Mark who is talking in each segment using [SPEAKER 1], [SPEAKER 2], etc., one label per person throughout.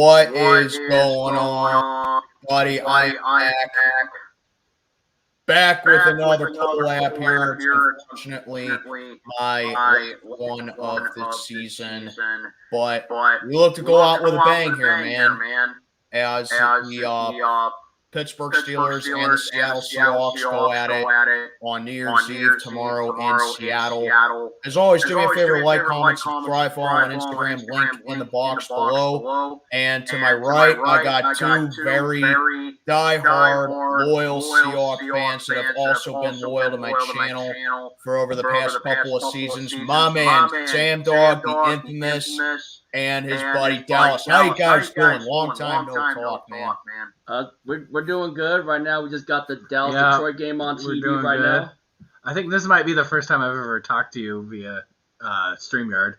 [SPEAKER 1] What is going on, buddy? I am back with another collab here. It's unfortunately my last one of this season, but we look to go out with a bang here, man, as the Pittsburgh Steelers and the Seattle Seahawks go at it on New Year's Eve tomorrow in Seattle. As always, do me a favor, like, comment, subscribe, follow on Instagram, link in the box below. And to my right, I got two very diehard, loyal Seahawks fans that have also been loyal to my channel for over the past couple of seasons. My man, Sam Dog, the infamous, and his buddy Dallas. How you guys doing? Long time no talk, man.
[SPEAKER 2] We're doing good right now. We just got the Dallas-Detroit game on TV right now.
[SPEAKER 3] I think this might be the first time I've ever talked to you via StreamYard.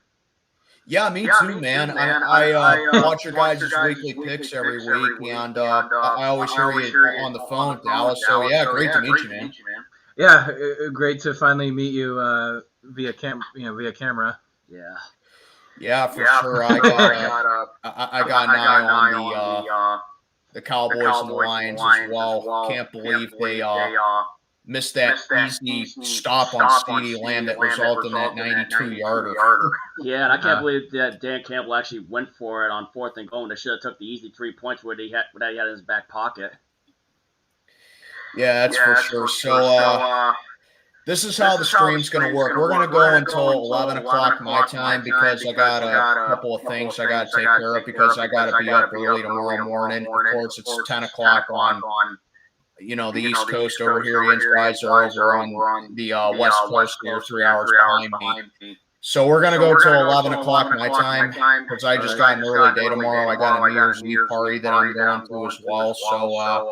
[SPEAKER 1] Yeah, me too, man. I watch your guys' weekly picks every week, and I always hear you on the phone, Dallas. So, yeah, great to meet you, man.
[SPEAKER 3] Yeah, great to finally meet you via camera.
[SPEAKER 2] Yeah.
[SPEAKER 1] Yeah, for sure. I got an eye on the Cowboys and the Lions as well. Can't believe they missed that easy stop on CeeDee Lamb that resulted in that 92-yarder.
[SPEAKER 2] Yeah, and I can't believe that Dan Campbell actually went for it on 4th and goal. They should have took the easy 3 points where he had in his back pocket.
[SPEAKER 1] Yeah, that's for sure. So, this is how the stream's going to work. We're going to go until 11 o'clock my time because I got a couple of things I got to take care of because I got to be up early tomorrow morning. Of course, it's 10 o'clock on, the East Coast over here. You guys are over on the West Coast. They're 3 hours behind me. So we're going to go till 11 o'clock my time because I just got an early day tomorrow. I got a New Year's Eve party that I'm going to as well. So,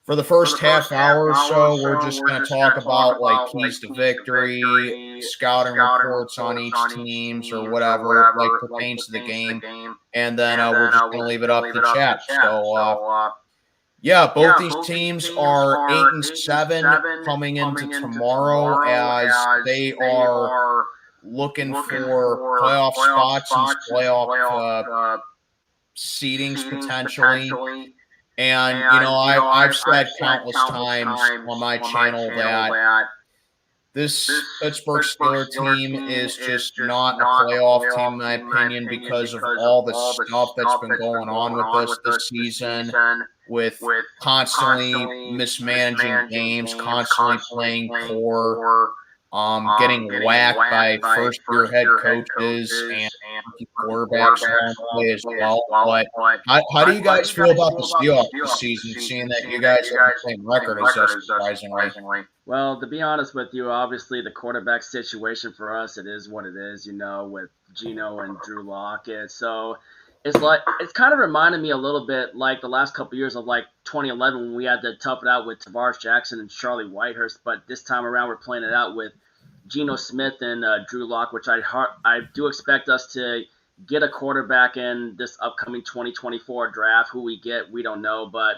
[SPEAKER 1] for the first half hour or so, we're just going to talk about, like, keys to victory, scouting reports on each teams or whatever, like, pertains to the game. And then we're just going to leave it up to chat. So, yeah, both these teams are 8-7 coming into tomorrow as they are looking for playoff spots and playoff seedings potentially. And, I've said countless times on my channel that this Pittsburgh Steelers team is just not a playoff team, in my opinion, because of all the stuff that's been going on with us this season, with constantly mismanaging games, constantly playing poor, getting whacked by first-year head coaches and quarterbacks along the way as well. But how do you guys feel about the Seahawks this season, seeing that you guys have the same record as us, surprisingly?
[SPEAKER 2] Well, to be honest with you, obviously the quarterback situation for us, it is what it is, with Geno and Drew Lock. So it's kind of reminded me a little bit like the last couple of years of like 2011 when we had to tough it out with Tavares Jackson and Charlie Whitehurst. But this time around, we're playing it out with Geno Smith and Drew Lock, which I do expect us to get a quarterback in this upcoming 2024 draft. Who we get, we don't know, but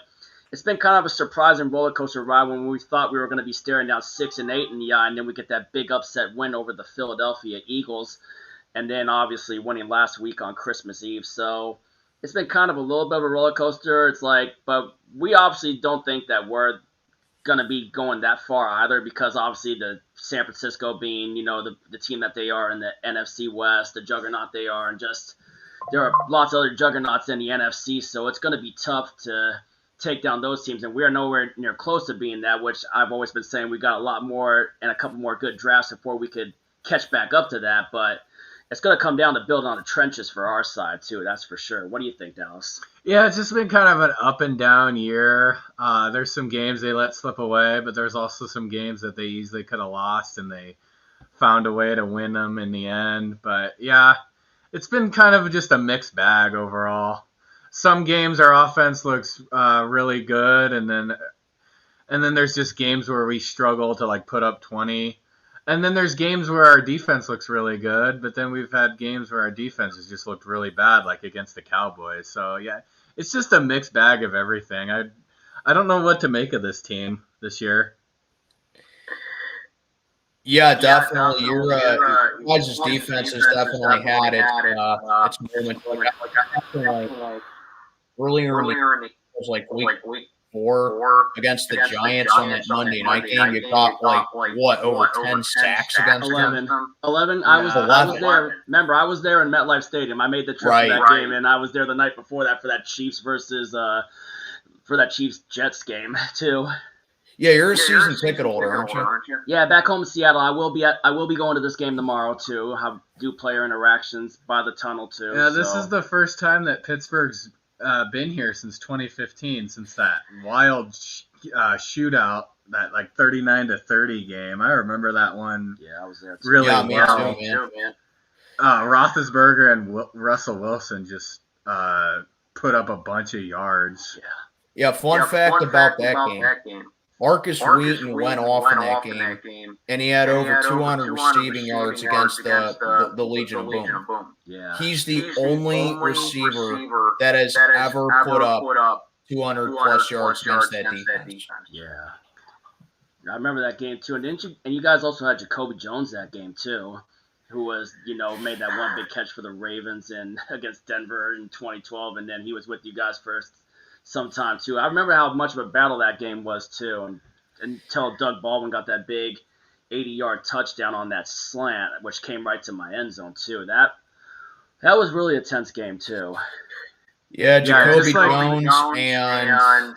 [SPEAKER 2] it's been kind of a surprising roller coaster ride when we thought we were going to be staring down 6-8 in the eye, and then we get that big upset win over the Philadelphia Eagles, and then obviously winning last week on Christmas Eve. So it's been kind of a little bit of a roller coaster. But we obviously don't think that we're going to be going that far either, because obviously the San Francisco being, the team that they are in the NFC West, the juggernaut they are, and just there are lots of other juggernauts in the NFC, so it's going to be tough to take down those teams, and we are nowhere near close to being that, which I've always been saying we got a lot more and a couple more good drafts before we could catch back up to that, but it's going to come down to building on the trenches for our side, too. That's for sure. What do you think, Dallas?
[SPEAKER 3] Yeah, it's just been kind of an up and down year. There's some games they let slip away, but there's also some games that they easily could have lost, and they found a way to win them in the end. But, yeah, it's been kind of just a mixed bag overall. Some games our offense looks really good, and then there's just games where we struggle to, like, put up 20. And then there's games where our defense looks really good, but then we've had games where our defense has just looked really bad, like against the Cowboys. So, yeah, it's just a mixed bag of everything. I don't know what to make of this team this year.
[SPEAKER 1] Yeah, definitely. Your guys' defense has definitely had its moments. Like earlier in the year, it was like week 4 against the Giants on that Monday night game. You got over 10 sacks against them.
[SPEAKER 2] 11.
[SPEAKER 3] Yeah.
[SPEAKER 2] I was there. Remember, I was there in MetLife Stadium. I made the trip to that game, and I was there the night before that for that Chiefs Jets game too.
[SPEAKER 1] Yeah, you're a season ticket holder, aren't you?
[SPEAKER 2] Yeah, back home in Seattle. I will be going to this game tomorrow too. Do player interactions by the tunnel too.
[SPEAKER 3] Yeah, this is the first time that Pittsburgh's been here since 2015, since that wild shootout, that like 39-30 game. I remember that one.
[SPEAKER 2] Yeah, I was there too.
[SPEAKER 3] Really
[SPEAKER 1] Yeah, me
[SPEAKER 3] well.
[SPEAKER 1] too, man.
[SPEAKER 3] Roethlisberger and Russell Wilson just put up a bunch of yards.
[SPEAKER 1] Yeah, fun fact about that game. Marcus Wheaton went off in that game, and he had over 200 receiving yards against the Legion of Boom.
[SPEAKER 2] Yeah.
[SPEAKER 1] He's the only receiver that has ever put up 200-plus yards against that defense.
[SPEAKER 2] Yeah. I remember that game, too. And you guys also had Jacoby Jones that game, too, who was, made that one big catch for the Ravens against Denver in 2012, and then he was with you guys first sometime too. I remember how much of a battle that game was too, until Doug Baldwin got that big 80-yard touchdown on that slant, which came right to my end zone too. That was really a tense game too.
[SPEAKER 1] Yeah, Jacoby Jones and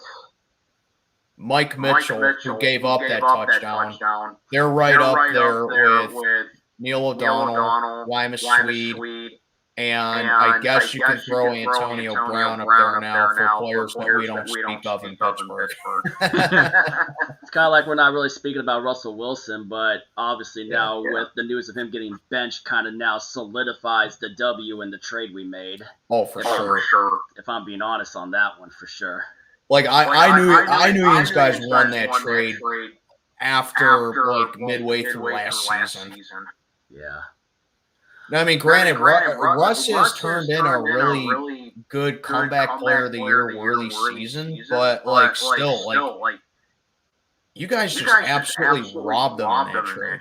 [SPEAKER 1] Mike Mitchell, who gave up that touchdown. They're right up there with Neil O'Donnell, Wymus Swede. And I guess you can throw Antonio Brown up there now for players that we don't speak of in Pittsburgh.
[SPEAKER 2] It's kind of like we're not really speaking about Russell Wilson, but obviously now with the news of him getting benched kind of now solidifies the W in the trade we made.
[SPEAKER 1] Oh, for sure.
[SPEAKER 2] If I'm being honest on that one, for sure.
[SPEAKER 1] Like I knew these guys won that trade after midway through last season.
[SPEAKER 2] Yeah.
[SPEAKER 1] No, I mean, granted, Russ has turned in a really good comeback player of the year early season, but still, you guys just absolutely robbed them in that trade.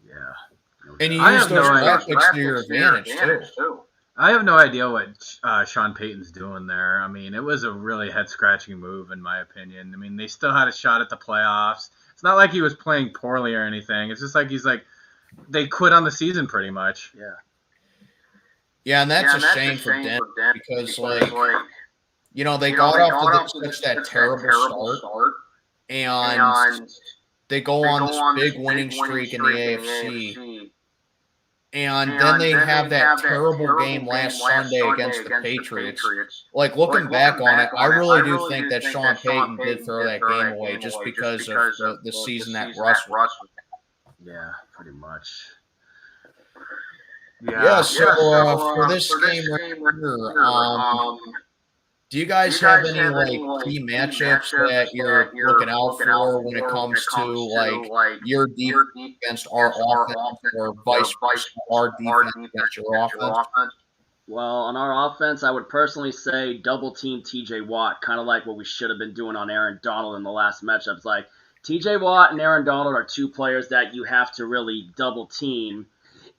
[SPEAKER 2] Yeah.
[SPEAKER 1] And you used those draft picks to your advantage too.
[SPEAKER 3] I have no idea what Sean Payton's doing there. I mean, it was a really head-scratching move, in my opinion. I mean, they still had a shot at the playoffs. It's not like he was playing poorly or anything. It's just like they quit on the season pretty much.
[SPEAKER 2] Yeah.
[SPEAKER 1] Yeah, and that's a shame for Denver because, they got off to such that terrible start, and they go on this big winning streak in the AFC, and then they have that terrible game last Sunday against the Patriots. Like, looking back on it, I really do think that Sean Payton did throw that game away just because of the season that Russ was.
[SPEAKER 2] Yeah, pretty much.
[SPEAKER 1] Yeah, so for this game right here, do you guys have any key matchups that you're looking out for when it comes to your defense against our offense, or vice versa, our defense against your offense?
[SPEAKER 2] Well, on our offense, I would personally say double team TJ Watt, kind of like what we should have been doing on Aaron Donald in the last matchups. Like, TJ Watt and Aaron Donald are two players that you have to really double team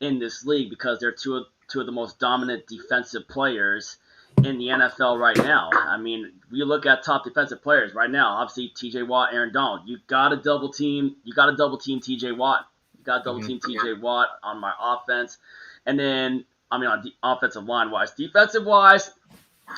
[SPEAKER 2] in this league because they're two of the most dominant defensive players in the NFL right now. I mean, we look at top defensive players right now. Obviously, TJ Watt, Aaron Donald. You got to double team TJ Watt. You got to double team TJ Watt on my offense, and then on the offensive line wise, defensive wise,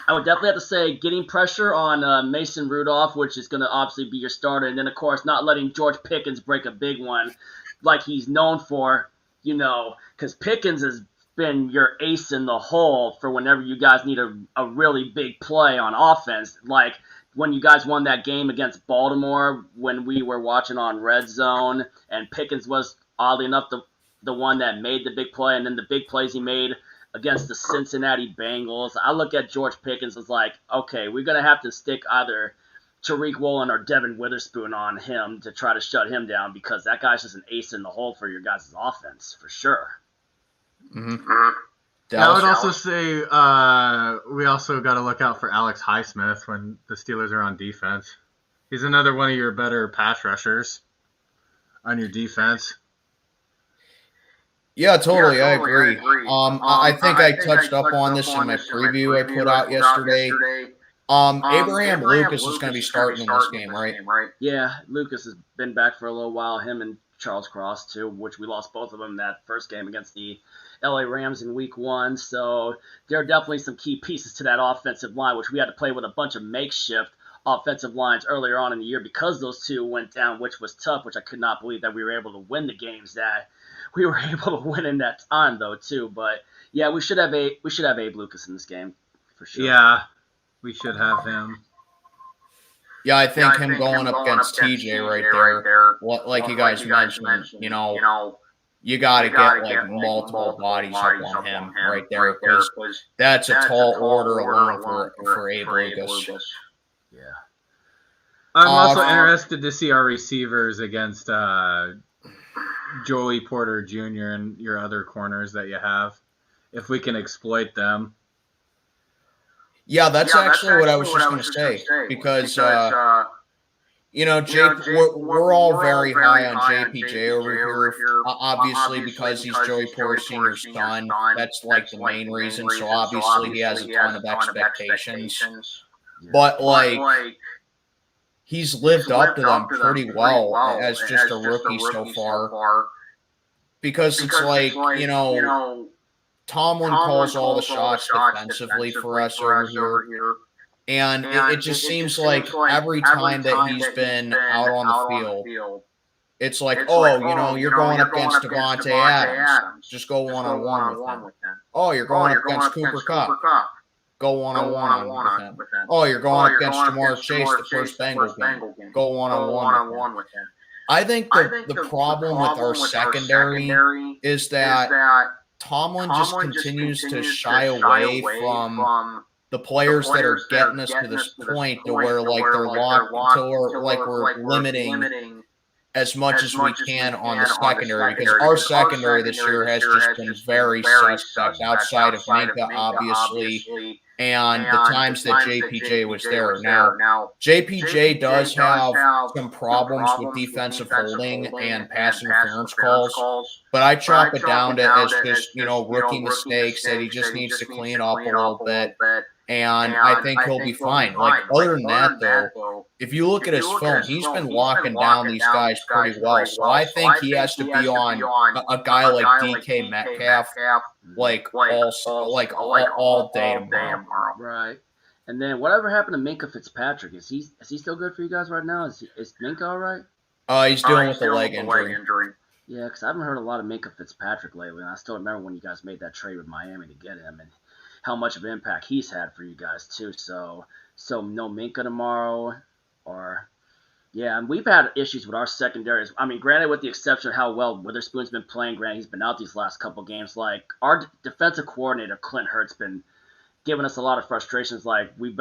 [SPEAKER 2] I would definitely have to say getting pressure on Mason Rudolph, which is going to obviously be your starter, and then of course not letting George Pickens break a big one like he's known for. Because Pickens has been your ace in the hole for whenever you guys need a really big play on offense. Like when you guys won that game against Baltimore when we were watching on Red Zone, and Pickens was, oddly enough, the one that made the big play, and then the big plays he made against the Cincinnati Bengals. I look at George Pickens as like, okay, we're going to have to stick either Tariq Woolen or Devin Witherspoon on him to try to shut him down because that guy's just an ace in the hole for your guys' offense, for sure.
[SPEAKER 3] Mm-hmm. I would also say we also got to look out for Alex Highsmith when the Steelers are on defense. He's another one of your better pass rushers on your defense.
[SPEAKER 1] Yeah, totally. I agree. I think I touched up on this in my preview I put out yesterday. Abraham Lucas is going to be starting in this game, right?
[SPEAKER 2] Yeah, Lucas has been back for a little while. Him and Charles Cross too, which we lost both of them that first game against the LA Rams in Week 1. So there are definitely some key pieces to that offensive line, which we had to play with a bunch of makeshift offensive lines earlier on in the year because those two went down, which was tough. Which I could not believe that we were able to win the games that we were able to win in that time, though, too. But yeah, we should have Abe Lucas in this game for sure.
[SPEAKER 3] Yeah, we should have him.
[SPEAKER 1] Yeah, I think him going up against TJ right there, like you guys mentioned, you know, you got to get like multiple bodies up on him right there because that's a tall order alone for Abe Lucas.
[SPEAKER 2] Yeah.
[SPEAKER 3] I'm also interested to see our receivers against Joey Porter Jr. and your other corners that you have, if we can exploit them.
[SPEAKER 1] Yeah, that's actually what I was just going to say because you know, Jake, we're all very high on JPJ over here, obviously because he's Joey Porter Sr.'s son. That's like the main reason. So obviously he has a ton of expectations, but like he's lived up to them pretty well as just a rookie so far. Because it's like, you know, Tomlin calls all the shots defensively for us over here. And it just seems like every time that he's been out on the field, it's like, oh, you know, you're going up against Devontae Adams. Just go one-on-one with him. Oh, you're going up against Cooper Kupp. Go one-on-one with him. Oh, you're going up against Jamar Chase, the first Bengal game. Go one-on-one with him. I think the problem with our secondary is that Tomlin just continues to shy away from the players that are getting us to this point to where like they're locked to like we're limiting as much as we can on the secondary because our secondary this year has just been very suspect outside of Minka, obviously, and the times that JPJ was there. Now, JPJ does have some problems with defensive holding and pass interference calls, but I chop it down to as just, you know, rookie mistakes that he just needs to clean up a little bit. And I think he'll be fine. Like, other than that, though, if you look at his film, he's been locking down these guys pretty well. So I think he has to be on a guy like DK Metcalf, like all day tomorrow.
[SPEAKER 2] Right. And then whatever happened to Minka Fitzpatrick? Is he still good for you guys right now? Is Minka all right?
[SPEAKER 1] He's dealing with a leg injury.
[SPEAKER 2] Yeah, because I haven't heard a lot of Minka Fitzpatrick lately, and I still remember when you guys made that trade with Miami to get him, and how much of an impact he's had for you guys too. So no Minka tomorrow, or yeah, and we've had issues with our secondaries. I mean, granted, with the exception of how well Witherspoon's been playing, granted he's been out these last couple games. Like our defensive coordinator Clint Hurt's been giving us a lot of frustrations. Like we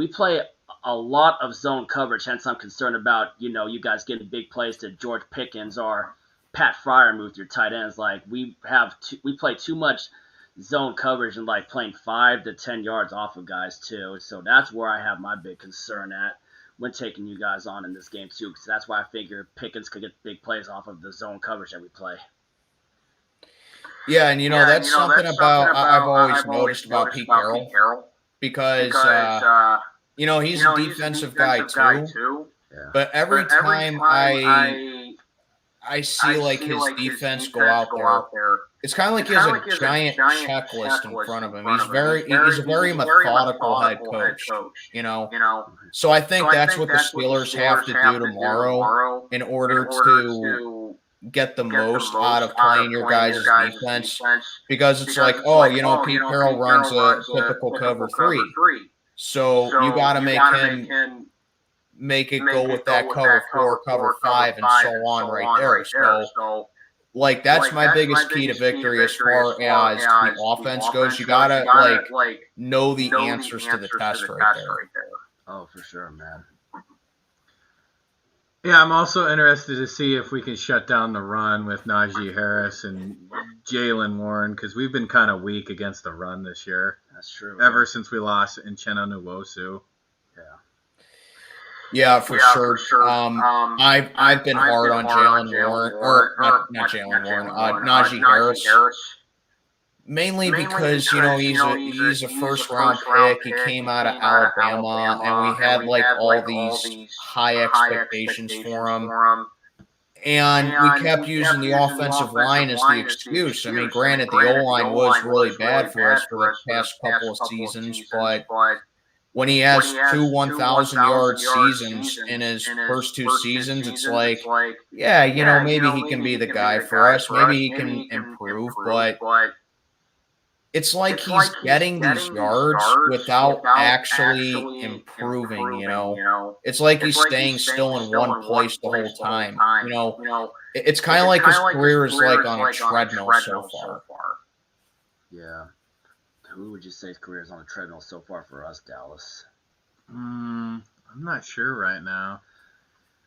[SPEAKER 2] play a lot of zone coverage, hence I'm concerned about, you know, you guys getting big plays to George Pickens or Pat Freiermuth with your tight ends. Like we play too much zone coverage and like playing 5 to 10 yards off of guys too. So that's where I have my big concern at when taking you guys on in this game too, because that's why I figure Pickens could get big plays off of the zone coverage that we play.
[SPEAKER 1] Yeah, and you know, that's something about I've always noticed about Pete Carroll because you know, he's a defensive guy too.
[SPEAKER 2] Yeah.
[SPEAKER 1] But every time I see like his defense go out there, it's kind of like he has a giant checklist in front of him. He's a very methodical head coach, you know. So I think that's what the Steelers have to do tomorrow in order to get the most out of playing your guys' defense, because it's like, oh, you know, Pete Carroll runs a typical cover 3, so you got to make it go with that cover 4, cover 5, and so on right there. So, like, that's my biggest key to victory as far as the offense goes. You gotta like know the answers to the test right there.
[SPEAKER 2] Oh, for sure, man.
[SPEAKER 3] Yeah, I'm also interested to see if we can shut down the run with Najee Harris and Jaylen Warren, because we've been kind of weak against the run this year.
[SPEAKER 2] That's true.
[SPEAKER 3] Ever since we lost Uchenna Nwosu.
[SPEAKER 1] Yeah, for sure. I've been hard on Jalen Warren, or not Jalen Warren, Najee Harris. Mainly because, he's a first round pick. He came out of Alabama, and we had like all these high expectations for him. And we kept using the offensive line as the excuse. I mean, granted, the O-line was really bad for us for the past couple of seasons, but when he has two 1,000-yard seasons in his first two seasons, it's like, yeah, maybe he can be the guy for us. Maybe he can improve, but it's like he's getting these yards without actually improving, It's like he's staying still in one place the whole time. It's kind of like his career is like on a treadmill so far.
[SPEAKER 2] Yeah. Who would you say his career is on a treadmill so far for us, Dallas?
[SPEAKER 3] I'm not sure right now.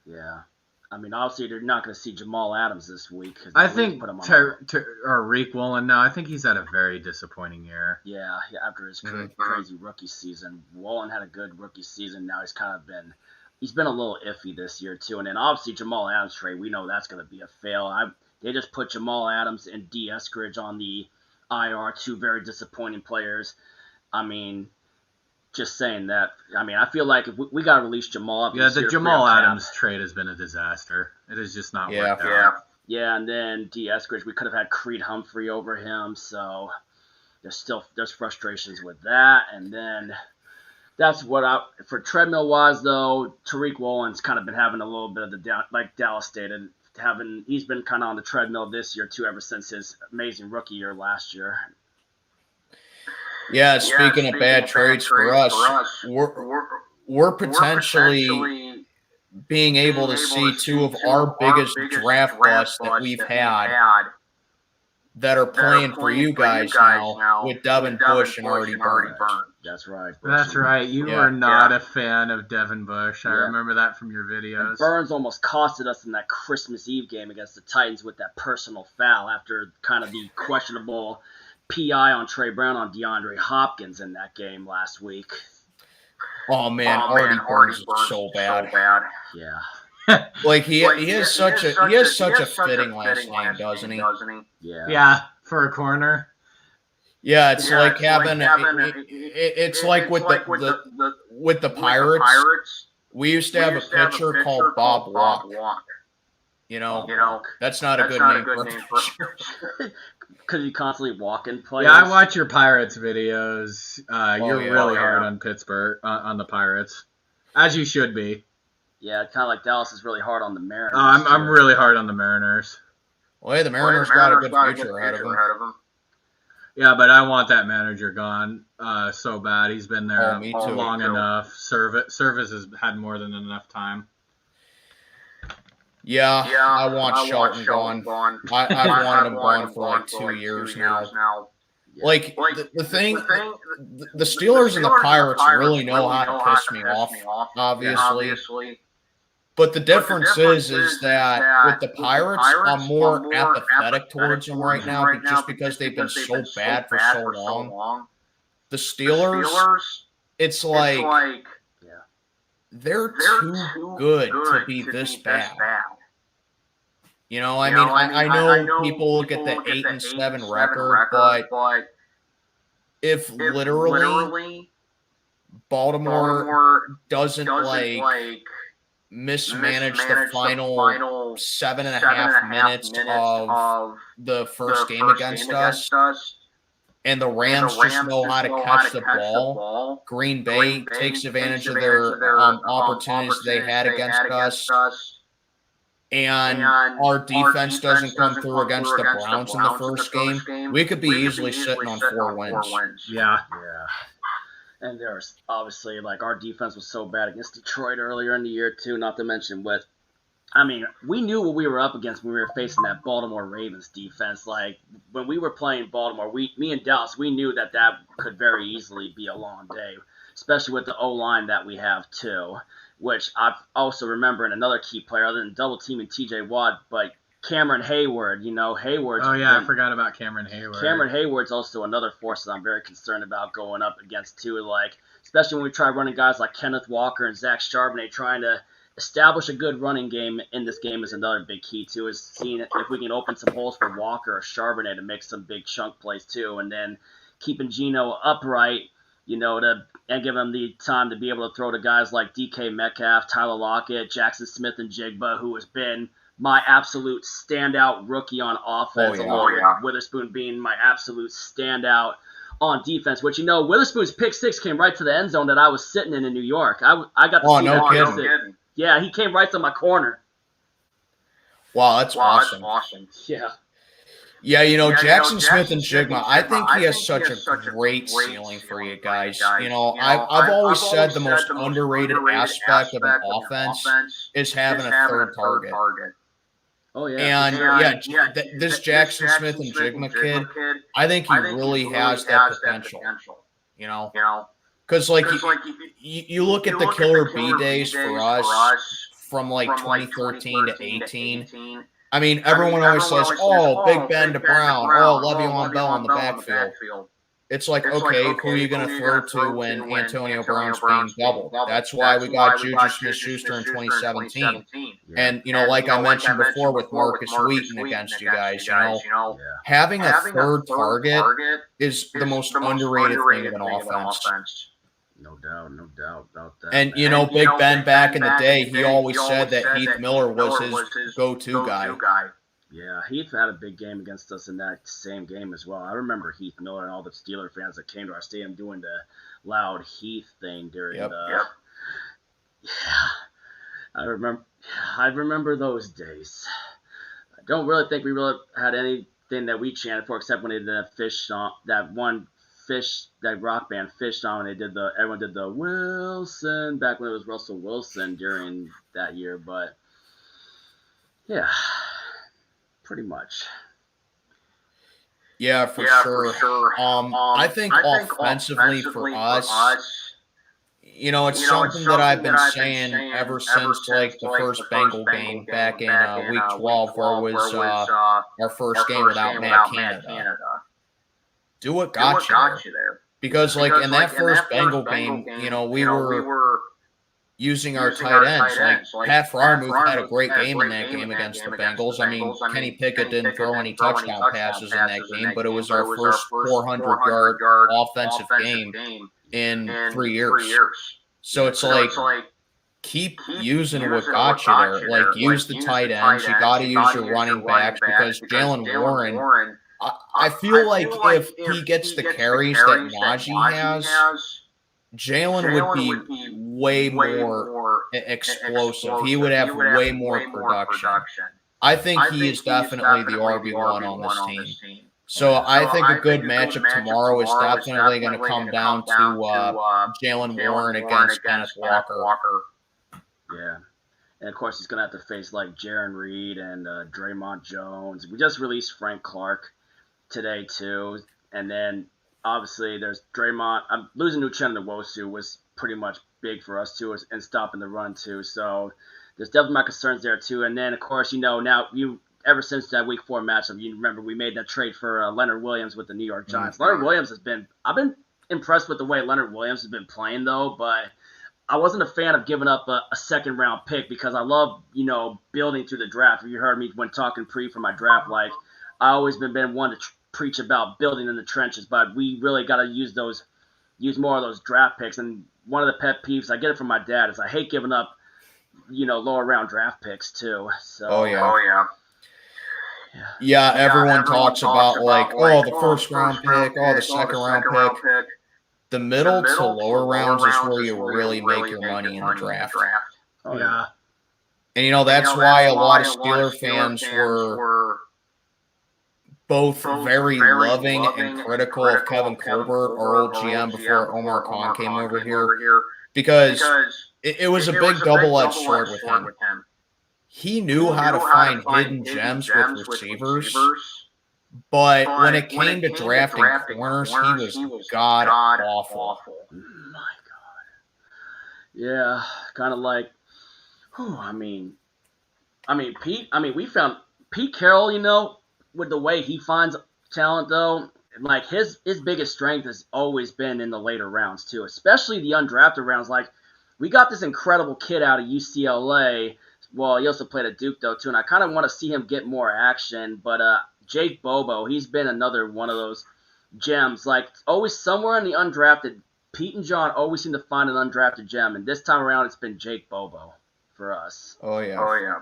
[SPEAKER 2] Yeah. I mean, obviously, you're not going to see Jamal Adams this week.
[SPEAKER 3] I think Tariq Woolen. No, I think he's had a very disappointing year.
[SPEAKER 2] Yeah, after his crazy rookie season, Woolen had a good rookie season. Now he's been a little iffy this year too. And then obviously Jamal Adams trade, we know that's going to be a fail. They just put Jamal Adams and D. Eskridge on the IR, two very disappointing players. I mean, just saying that. I mean, I feel like if we got to release Jamal.
[SPEAKER 3] Yeah, the Jamal Adams trade has been a disaster. It has just not worked out.
[SPEAKER 2] Yeah, and then D. Eskridge, we could have had Creed Humphrey over him, so there's frustrations with that. And then that's what for treadmill wise though, Tariq Woolen's kind of been having a little bit of the down, like Dallas stated, he's been kind of on the treadmill this year too, ever since his amazing rookie year last year.
[SPEAKER 1] Yeah, speaking of bad trades for us, we're potentially being able to see two of our biggest draft busts that we've had that are playing for you guys now with Devin Bush and Artie Burns.
[SPEAKER 2] That's right.
[SPEAKER 3] That's right. You were not a fan of Devin Bush. I remember that from your videos.
[SPEAKER 2] And Burns almost costed us in that Christmas Eve game against the Titans with that personal foul after kind of the questionable PI on Trey Brown on DeAndre Hopkins in that game last week.
[SPEAKER 1] Oh man, Artie Burns is so bad.
[SPEAKER 2] Yeah.
[SPEAKER 1] Like he has such a fitting last name, doesn't he?
[SPEAKER 2] Yeah.
[SPEAKER 3] Yeah, for a corner.
[SPEAKER 1] Yeah, it's like having it's like with the Pirates. We used to have a pitcher called Bob Walk. That's not a good name for a pitcher.
[SPEAKER 2] Because you constantly walk in players.
[SPEAKER 3] Yeah, I watch your Pirates videos. You're really hard on Pittsburgh, on the Pirates, as you should be.
[SPEAKER 2] Yeah, kind of like Dallas is really hard on the Mariners.
[SPEAKER 3] I'm really hard on the Mariners.
[SPEAKER 1] Well, hey, the Mariners got a good future ahead of them.
[SPEAKER 3] Yeah, but I want that manager gone so bad. He's been there long enough. Service has had more than enough time.
[SPEAKER 1] Yeah, I want Shelton gone. I've wanted him gone for like 2 years now. Like, the thing, the Steelers and the Pirates really know how to piss me off, obviously. But the difference is that with the Pirates, I'm more apathetic towards them right now just because they've been so bad for so long. The Steelers, it's like they're too good to be this bad. I know people look at the 8-7 record, but if literally Baltimore doesn't mismanage the final 7.5 minutes of the first game against us, and the Rams just know how to catch the ball, Green Bay takes advantage of their opportunities they had against us, and our defense doesn't come through against the Browns in the first game, we could be easily sitting on 4 wins.
[SPEAKER 3] Yeah.
[SPEAKER 2] And there's obviously, our defense was so bad against Detroit earlier in the year, too, not to mention we knew what we were up against when we were facing that Baltimore Ravens defense. Like, when we were playing Baltimore, me and Dallas, we knew that could very easily be a long day, especially with the O-line that we have, too, which I also remember in another key player, other than double-teaming T.J. Watt, but Cameron Hayward, Hayward's...
[SPEAKER 3] Oh, yeah, I forgot about Cameron Hayward.
[SPEAKER 2] Cameron Hayward's also another force that I'm very concerned about going up against, too. Like, especially when we try running guys like Kenneth Walker and Zach Charbonnet, trying to establish a good running game in this game is another big key too, is seeing if we can open some holes for Walker or Charbonnet to make some big chunk plays too, and then keeping Geno upright, and give him the time to be able to throw to guys like DK Metcalf, Tyler Lockett, Jackson Smith, and Jigba, who has been my absolute standout rookie on offense, along with Witherspoon being my absolute standout on defense, which, Witherspoon's pick six came right to the end zone that I was sitting in New York. I got to see that pick six. Yeah, he came right to my corner.
[SPEAKER 1] Wow, that's awesome.
[SPEAKER 2] Yeah.
[SPEAKER 1] Yeah, Jackson Smith and Jigma, I think he has such a great ceiling for you guys. I've always said the most underrated aspect of an offense is having a third target.
[SPEAKER 2] Oh, yeah.
[SPEAKER 1] And, this Jackson Smith and Jigma kid, I think he really has that potential, Because, you look at the Killer B days for us from, 2013 to 18. I mean, everyone always says, Big Ben to Brown, Le'Veon Bell in the backfield. It's okay, who are you going to throw to when Antonio Brown's being doubled? That's why we got Juju Smith-Schuster in 2017. And, like I mentioned before with Marcus Wheaton against you guys, having a third target is the most underrated thing of an offense.
[SPEAKER 2] No doubt about that.
[SPEAKER 1] And, Big Ben back in the day, he always said that Heath Miller was his go-to guy.
[SPEAKER 2] Yeah, Heath had a big game against us in that same game as well. I remember Heath Miller and all the Steeler fans that came to our stadium doing the loud Heath thing during the. Yeah, I remember those days. I don't really think we really had anything that we chanted for except when they did that fish song, that rock band Fish song, and everyone did the Wilson back when it was Russell Wilson during that year, but yeah. Pretty much.
[SPEAKER 1] Yeah, for sure. I think offensively for us, it's something that I've been saying ever since the first Bengal game back in week 12, where it was our first game without Matt Canada. Do what got you there. Because in that first Bengal game, we were using our tight ends. Pat Freiermuth had a great game in that game against the Bengals. I mean, Kenny Pickett didn't throw any touchdown passes in that game, but it was our first 400-yard offensive game in 3 years. So it's keep using what got you there. Use the tight ends. You got to use your running backs because Jalen Warren, I feel like if he gets the carries that Najee has, Jalen would be way more explosive. He would have way more production. I think he is definitely the RB1 on this team. So I think a good matchup tomorrow is definitely going to come down to Jalen Warren against Kenneth Walker.
[SPEAKER 2] Yeah. And, of course, he's going to have to face, Jaron Reed and Draymond Jones. We just released Frank Clark today, too. And then, obviously, there's Draymond. Losing Uchenna Nwosu was pretty much big for us, too, and stopping the run, too. So there's definitely my concerns there, too. And then, of course, now ever since that Week 4 matchup, you remember we made that trade for Leonard Williams with the New York Giants.
[SPEAKER 1] Mm-hmm.
[SPEAKER 2] Leonard Williams I've been impressed with the way Leonard Williams has been playing, though, but I wasn't a fan of giving up a second-round pick because I love, building through the draft. You heard me when talking for my draft, I always been one to preach about building in the trenches, but we really got to use more of those draft picks. And one of the pet peeves, I get it from my dad, is I hate giving up, lower round draft picks too. So.
[SPEAKER 1] Oh yeah. Yeah, everyone talks about the first round pick, the second round pick. The middle to lower rounds is where you really make your money in the draft.
[SPEAKER 2] Oh yeah.
[SPEAKER 1] And that's why a lot of Steeler fans were both very loving and critical of Kevin Colbert, our old GM, before Omar Khan came over here, because it was a big double-edged sword with him. He knew how to find hidden gems with receivers, but when it came to drafting corners, he was god-awful.
[SPEAKER 2] My God. Yeah, kind of we found Pete Carroll, with the way he finds talent, though, like his biggest strength has always been in the later rounds too, especially the undrafted rounds. Like we got this incredible kid out of UCLA. Well, he also played at Duke though too, and I kind of want to see him get more action. But Jake Bobo, he's been another one of those gems. Like always somewhere in the undrafted. Pete and John always seem to find an undrafted gem, and this time around it's been Jake Bobo for us.
[SPEAKER 1] Oh yeah.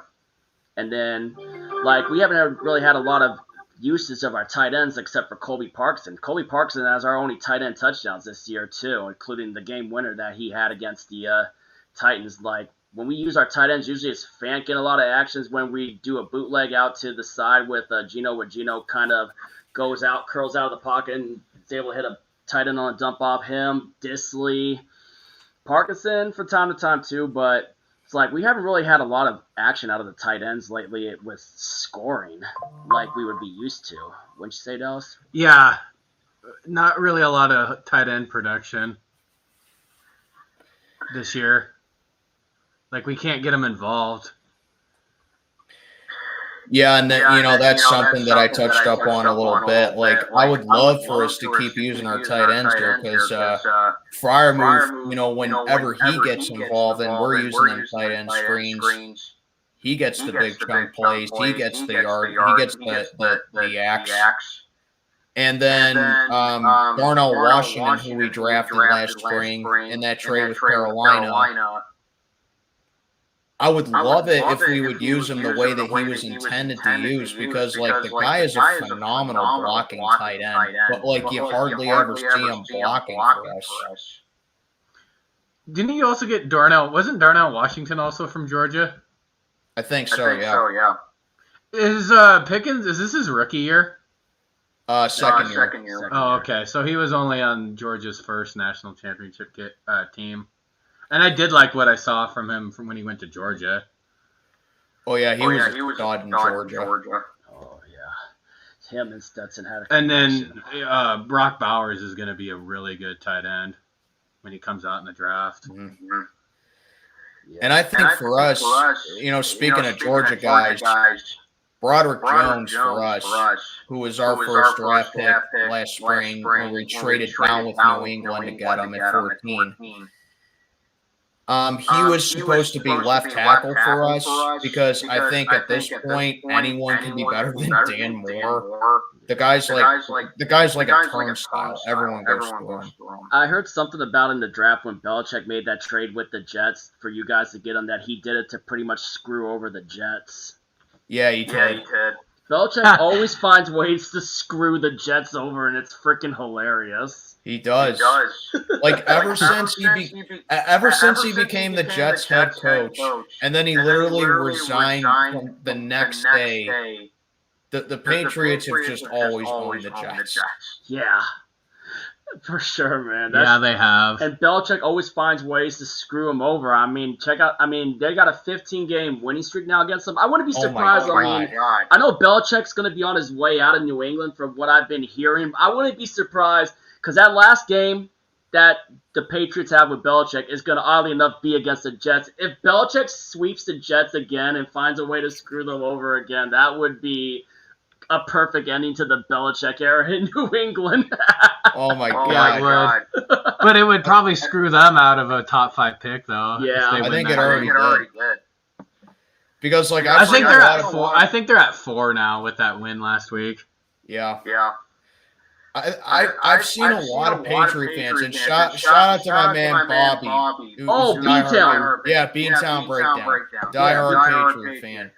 [SPEAKER 2] And then, like, we haven't really had a lot of uses of our tight ends except for Colby Parkinson. Colby Parkinson has our only tight end touchdowns this year too, including the game winner that he had against the Titans. Like when we use our tight ends, usually it's Fant getting a lot of actions when we do a bootleg out to the side with Gino, where Gino kind of goes out, curls out of the pocket, and is able to hit a tight end on a dump off him. Disley, Parkinson from time to time too, but it's like we haven't really had a lot of action out of the tight ends lately with scoring like we would be used to. Wouldn't you say, Dallas?
[SPEAKER 3] Yeah, not really a lot of tight end production this year. Like we can't get them involved.
[SPEAKER 1] Yeah, and that's something that I touched up on a little bit. Like, I would love for us to keep using our tight ends here because Freiermuth, whenever he gets involved and we're using them tight end screens, he gets the big chunk plays, he gets the yard, he gets the axe. And then Darnell Washington, who we drafted last spring in that trade with Carolina, I would love it if we would use him the way that he was intended to use because, like, the guy is a phenomenal blocking tight end, but, like, you hardly ever see him blocking for us.
[SPEAKER 3] Didn't you also get Darnell? Wasn't Darnell Washington also from Georgia?
[SPEAKER 1] I think so, yeah.
[SPEAKER 3] Is Pickens, is this his rookie year?
[SPEAKER 1] Second year.
[SPEAKER 3] Oh, okay. So he was only on Georgia's first national championship team. And I did like what I saw from him from when he went to Georgia.
[SPEAKER 1] Oh, yeah, he was a god in Georgia.
[SPEAKER 2] Oh, yeah. Him and Stetson had a
[SPEAKER 3] And then Brock Bowers is going to be a really good tight end when he comes out in the draft.
[SPEAKER 1] Mm-hmm. Yeah. And I think for us, speaking of Georgia guys, Broderick Jones for us, who was our first draft pick last spring when we traded down with New England to get him at 14. He was supposed to be left tackle for us because I think at this point anyone can be better than Dan Moore. The guy's like a turnstile. Everyone goes through him.
[SPEAKER 2] I heard something about in the draft when Belichick made that trade with the Jets for you guys to get him that he did it to pretty much screw over the Jets.
[SPEAKER 1] Yeah, he did.
[SPEAKER 2] Belichick always finds ways to screw the Jets over, and it's freaking hilarious.
[SPEAKER 1] He does. Like ever since he became the Jets head coach, and then he literally resigned from the next day. The Patriots have just always won the Jets.
[SPEAKER 2] Yeah. For sure, man.
[SPEAKER 3] Yeah, they have.
[SPEAKER 2] And Belichick always finds ways to screw them over. I mean, they got a 15-game winning streak now against them. I wouldn't be surprised. I know Belichick's going to be on his way out of New England from what I've been hearing. I wouldn't be surprised because that last game that the Patriots have with Belichick is going to, oddly enough, be against the Jets. If Belichick sweeps the Jets again and finds a way to screw them over again, that would be a perfect ending to the Belichick era in New England.
[SPEAKER 1] Oh my God.
[SPEAKER 3] But it would probably screw them out of a top 5 pick, though.
[SPEAKER 2] Yeah,
[SPEAKER 1] I think it already did. Because
[SPEAKER 3] I think they're at 4. I think they're at 4 now with that win last week.
[SPEAKER 1] Yeah. I've seen a lot of Patriot fans, and shout out to my man Bobby.
[SPEAKER 2] Beantown.
[SPEAKER 1] Yeah, Beantown Breakdown. Diehard Patriot fan.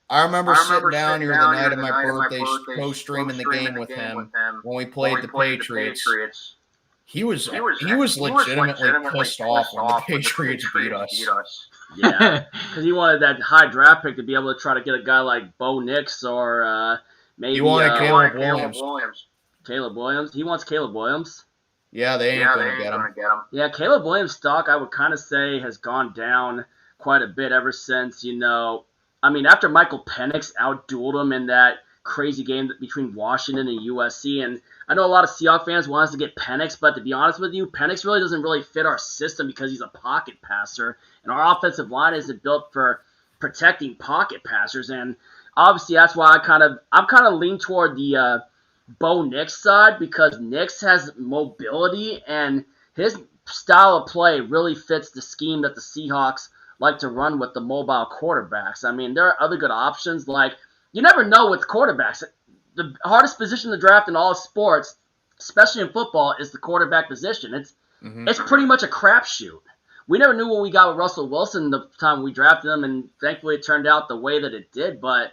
[SPEAKER 1] I remember sitting down here the night of my birthday, co-streaming the game with him when we played the Patriots. He was legitimately pissed off when the Patriots beat us.
[SPEAKER 2] Yeah, because he wanted that high draft pick to be able to try to get a guy like Bo Nix or maybe.
[SPEAKER 1] He wanted Caleb Williams.
[SPEAKER 2] Caleb Williams. He wants Caleb Williams.
[SPEAKER 1] Yeah, they ain't going to get him.
[SPEAKER 2] Yeah, Caleb Williams' stock, I would kind of say, has gone down quite a bit ever since, after Michael Penix outdueled him in that crazy game between Washington and USC. And I know a lot of Seahawks fans want us to get Penix, but to be honest with you, Penix really doesn't really fit our system because he's a pocket passer. And our offensive line isn't built for protecting pocket passers. And obviously that's why I'm kind of lean toward the Bo Nix side because Nix has mobility and his style of play really fits the scheme that the Seahawks like to run with the mobile quarterbacks. I mean, there are other good options. Like, you never know with quarterbacks. The hardest position to draft in all sports, especially in football, is the quarterback position. It's pretty much a crapshoot. We never knew what we got with Russell Wilson the time we drafted him, and thankfully it turned out the way that it did. But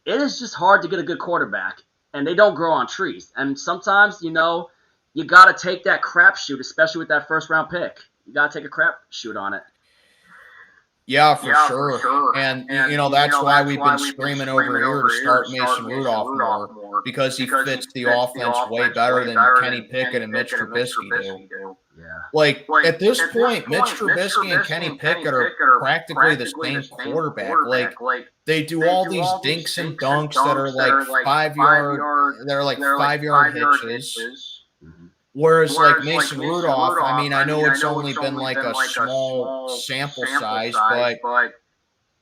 [SPEAKER 2] it is just hard to get a good quarterback, and they don't grow on trees. And sometimes, you got to take that crapshoot, especially with that first-round pick. You got to take a crapshoot on it.
[SPEAKER 1] Yeah, for sure. And that's why we've been screaming over here to start Mason Rudolph more, because he fits the offense way better than Kenny Pickett and Mitch Trubisky do.
[SPEAKER 2] Yeah.
[SPEAKER 1] Like, at this point, Mitch Trubisky and Kenny Pickett are practically the same quarterback. Like, they do all these dinks and dunks that are like 5-yard hitches. Whereas, like Mason Rudolph, I mean, I know it's only been like a small sample size, but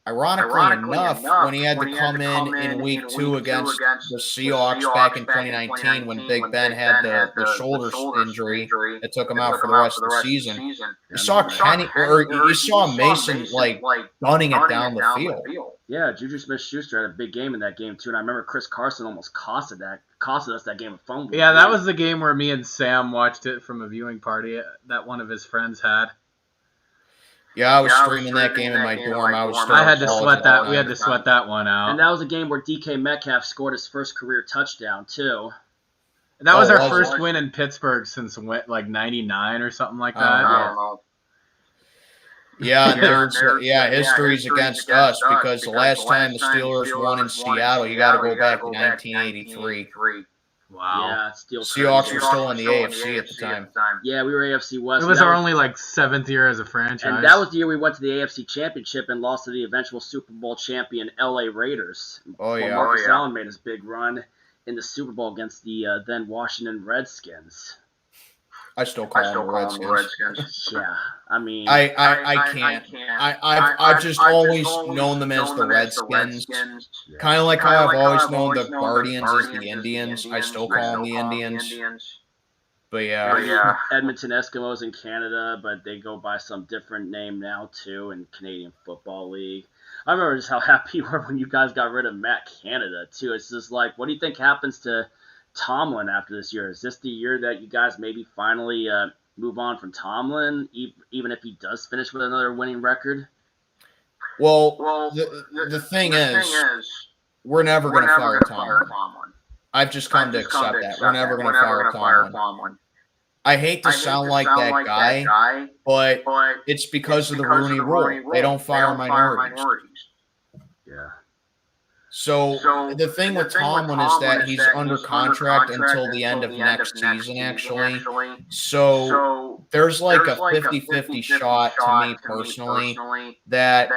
[SPEAKER 1] ironically enough, when he had to come in week 2 against the Seahawks back in 2019 when Big Ben had the shoulder injury that took him out for the rest of the season, you saw Mason like gunning it down the field.
[SPEAKER 2] Yeah, Juju Smith-Schuster had a big game in that game too, and I remember Chris Carson almost costed us that game of fumble.
[SPEAKER 3] Yeah, that was the game where me and Sam watched it from a viewing party that one of his friends had.
[SPEAKER 1] Yeah, I was streaming that game in my dorm.
[SPEAKER 3] I had to sweat that. We had to sweat that one out.
[SPEAKER 2] And that was a game where DK Metcalf scored his first career touchdown too.
[SPEAKER 3] That was our first win in Pittsburgh since like '99 or something like that.
[SPEAKER 1] Yeah, and history's against us because the last time the Steelers won in Seattle, you got to go back to 1983.
[SPEAKER 2] Wow.
[SPEAKER 1] Yeah, Seahawks were still in the AFC at the time.
[SPEAKER 2] Yeah, we were AFC West.
[SPEAKER 3] It was our only 7th year as a franchise.
[SPEAKER 2] And that was the year we went to the AFC Championship and lost to the eventual Super Bowl champion LA Raiders. Marcus Allen made his big run in the Super Bowl against the then Washington Redskins.
[SPEAKER 1] I still call them the Redskins.
[SPEAKER 2] Yeah, I mean,
[SPEAKER 1] I can't. I've just always known them as the Redskins. Kind of like how I've always known the Guardians as the Indians. I still call them the Indians. But yeah.
[SPEAKER 2] Edmonton Eskimos in Canada, but they go by some different name now too in Canadian Football League. I remember just how happy you were when you guys got rid of Matt Canada too. It's just like, what do you think happens to Tomlin after this year? Is this the year that you guys maybe finally move on from Tomlin, even if he does finish with another winning record?
[SPEAKER 1] Well, the thing is, we're never going to fire Tomlin. I've just come to accept that. We're never going to fire Tomlin. I hate to sound like that guy, but it's because of the Rooney Rule. They don't fire minorities.
[SPEAKER 2] Yeah.
[SPEAKER 1] So the thing with Tomlin is that he's under contract until the end of next season, actually. So there's like a 50-50 shot to me personally that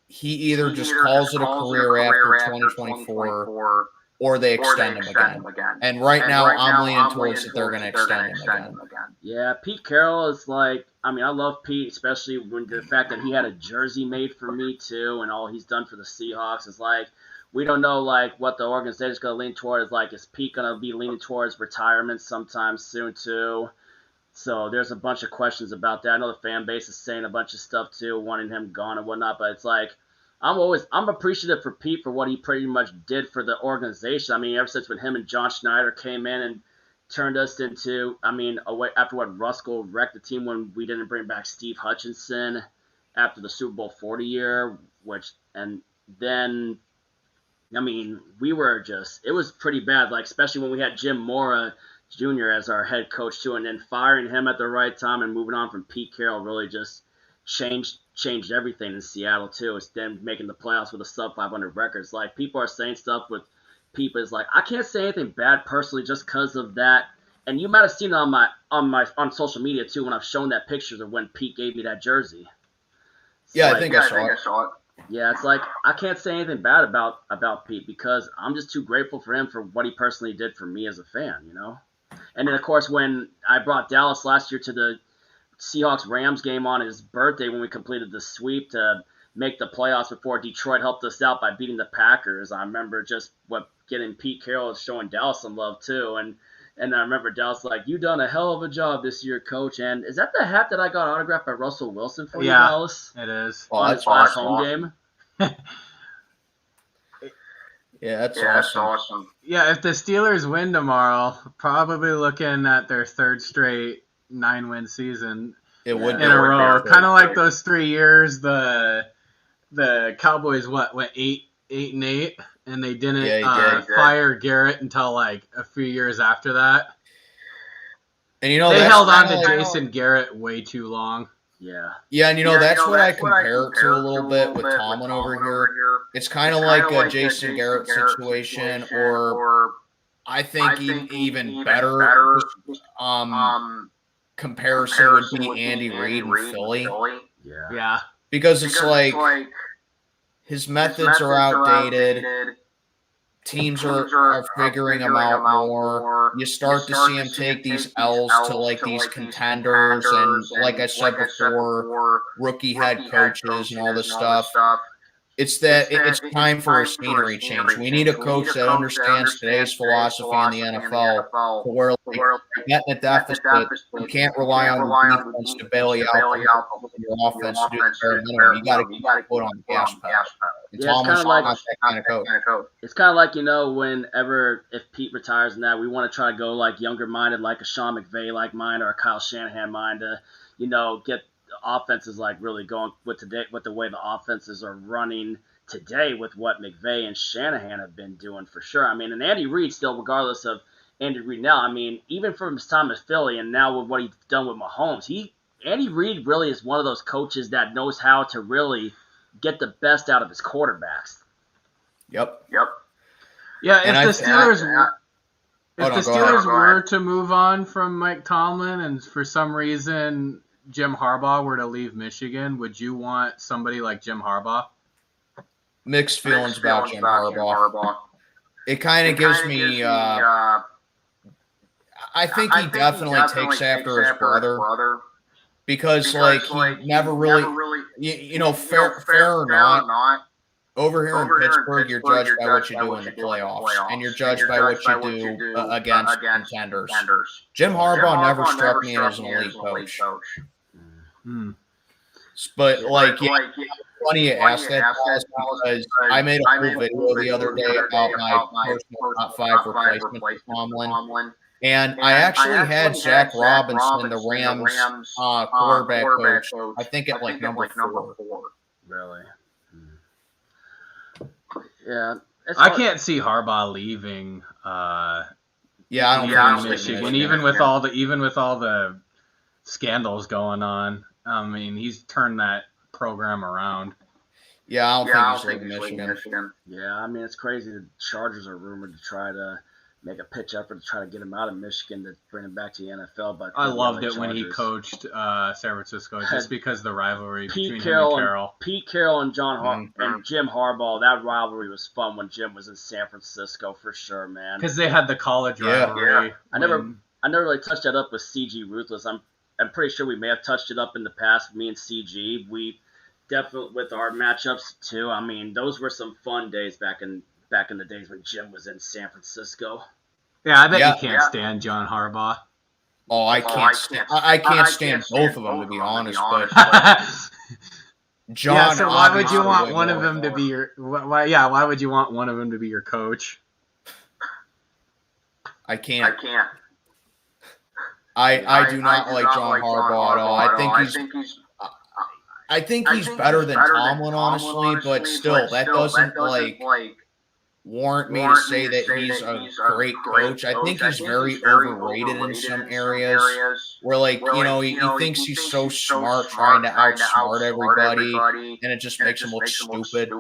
[SPEAKER 1] he either just calls it a career after 2024 or they extend him again. And right now I'm leaning towards that they're going to extend him again.
[SPEAKER 2] Yeah, Pete Carroll is like, I mean, I love Pete, especially when the fact that he had a jersey made for me too, and all he's done for the Seahawks is like, we don't know, what the organization's going to lean towards. Is Pete going to be leaning towards retirement sometime soon, too? So there's a bunch of questions about that. I know the fan base is saying a bunch of stuff, too, wanting him gone and whatnot. But it's like, I'm appreciative for Pete for what he pretty much did for the organization. I mean, ever since when him and John Schneider came in and turned us into, after what Ruskell wrecked the team when we didn't bring back Steve Hutchinson after the Super Bowl 40 year, we were it was pretty bad, especially when we had Jim Mora Jr. as our head coach too, and then firing him at the right time and moving on from Pete Carroll really just changed everything in Seattle too. It's them making the playoffs with a sub 500 records. People are saying stuff with people is I can't say anything bad personally just because of that. And you might have seen it on social media too when I've shown that pictures of when Pete gave me that jersey.
[SPEAKER 1] I think I saw it.
[SPEAKER 2] Yeah, it's I can't say anything bad about Pete because I'm just too grateful for him for what he personally did for me as a fan, And then, of course, when I brought Dallas last year to the Seahawks-Rams game on his birthday when we completed the sweep to make the playoffs before Detroit helped us out by beating the Packers. I remember just getting Pete Carroll showing Dallas some love too, and I remember Dallas like, "You done a hell of a job this year, coach." And is that the hat that I got autographed by Russell Wilson for you, Dallas?
[SPEAKER 3] It is.
[SPEAKER 1] Oh,
[SPEAKER 2] On his last home game.
[SPEAKER 1] Yeah, that's awesome.
[SPEAKER 3] Yeah, if the Steelers win tomorrow, probably looking at their third straight 9-win season
[SPEAKER 1] It would
[SPEAKER 3] in a row. Kind of like those 3 years the Cowboys went 8-8, and they didn't fire Garrett until like a few years after that.
[SPEAKER 1] And you know,
[SPEAKER 3] they held on to Jason Garrett way too long.
[SPEAKER 2] Yeah.
[SPEAKER 1] Yeah, and that's what I compare it to a little bit with Tomlin over here. It's kind of like a Jason Garrett situation, or I think even better comparison would be Andy Reid in Philly.
[SPEAKER 3] Yeah.
[SPEAKER 1] Because it's like his methods are outdated. Teams are figuring them out more. You start to see him take these L's to like these contenders and, like I said before, rookie head coaches and all this stuff. It's time for a scenery change. We need a coach that understands today's philosophy in the NFL, to where like, getting a deficit, you can't rely on the defense to bail you out from your offense to do the bare minimum. You got to keep your foot on the gas pedal. And Tomlin's not that kind of coach.
[SPEAKER 2] It's kind of like, whenever if Pete retires and that, we want to try to go like younger minded, like a Sean McVay like mind or a Kyle Shanahan mind to, get offenses like really going with the way the offenses are running today with what McVay and Shanahan have been doing for sure. I mean, and Andy Reid still, regardless of Andy Reid now, I mean, even from his time at Philly and now with what he's done with Mahomes, Andy Reid really is one of those coaches that knows how to really get the best out of his quarterbacks.
[SPEAKER 1] Yep.
[SPEAKER 3] Yeah, if the Steelers were to move on from Mike Tomlin and for some reason Jim Harbaugh were to leave Michigan, would you want somebody like Jim Harbaugh?
[SPEAKER 1] Mixed feelings about Jim Harbaugh. It kind of gives me I think he definitely takes after his brother because like he never really fair or not, over here in Pittsburgh you're judged by what you do in the playoffs and you're judged by what you do against contenders. Jim Harbaugh never struck me as an elite coach. But like, funny you asked that, because I made a whole video the other day about my personal top 5 replacements for Tomlin, and I actually had Zach Robinson, the Rams quarterback coach, I think at like number 4.
[SPEAKER 2] Really? Yeah.
[SPEAKER 3] I can't see Harbaugh leaving.
[SPEAKER 1] I don't think
[SPEAKER 3] Michigan, even with all the scandals going on. I mean, he's turned that program around.
[SPEAKER 1] Yeah, I don't think he's leaving Michigan.
[SPEAKER 2] Yeah, I mean, it's crazy. The Chargers are rumored to try to make a pitch effort to try to get him out of Michigan to bring him back to the NFL. But
[SPEAKER 3] I loved it when he coached San Francisco, just because the rivalry between him and Carroll.
[SPEAKER 2] Pete Carroll and and Jim Harbaugh, that rivalry was fun when Jim was in San Francisco for sure, man.
[SPEAKER 3] Because they had the college rivalry.
[SPEAKER 2] Yeah. I never really touched that up with CG Ruthless. I'm pretty sure we may have touched it up in the past, me and CG. We definitely, with our matchups too. I mean, those were some fun days back in the days when Jim was in San Francisco.
[SPEAKER 3] Yeah, I bet you can't stand John Harbaugh.
[SPEAKER 1] Oh, I can't stand both of them, to be honest. But John.
[SPEAKER 3] Yeah, so why would you want one of them to be your? Why would you want one of them to be your coach?
[SPEAKER 1] I can't. I do not like John Harbaugh at all. I think he's better than Tomlin, honestly, but still, that doesn't warrant me to say that he's a great coach. I think he's very overrated in some areas where, he thinks he's so smart trying to outsmart everybody, and it just makes him look stupid.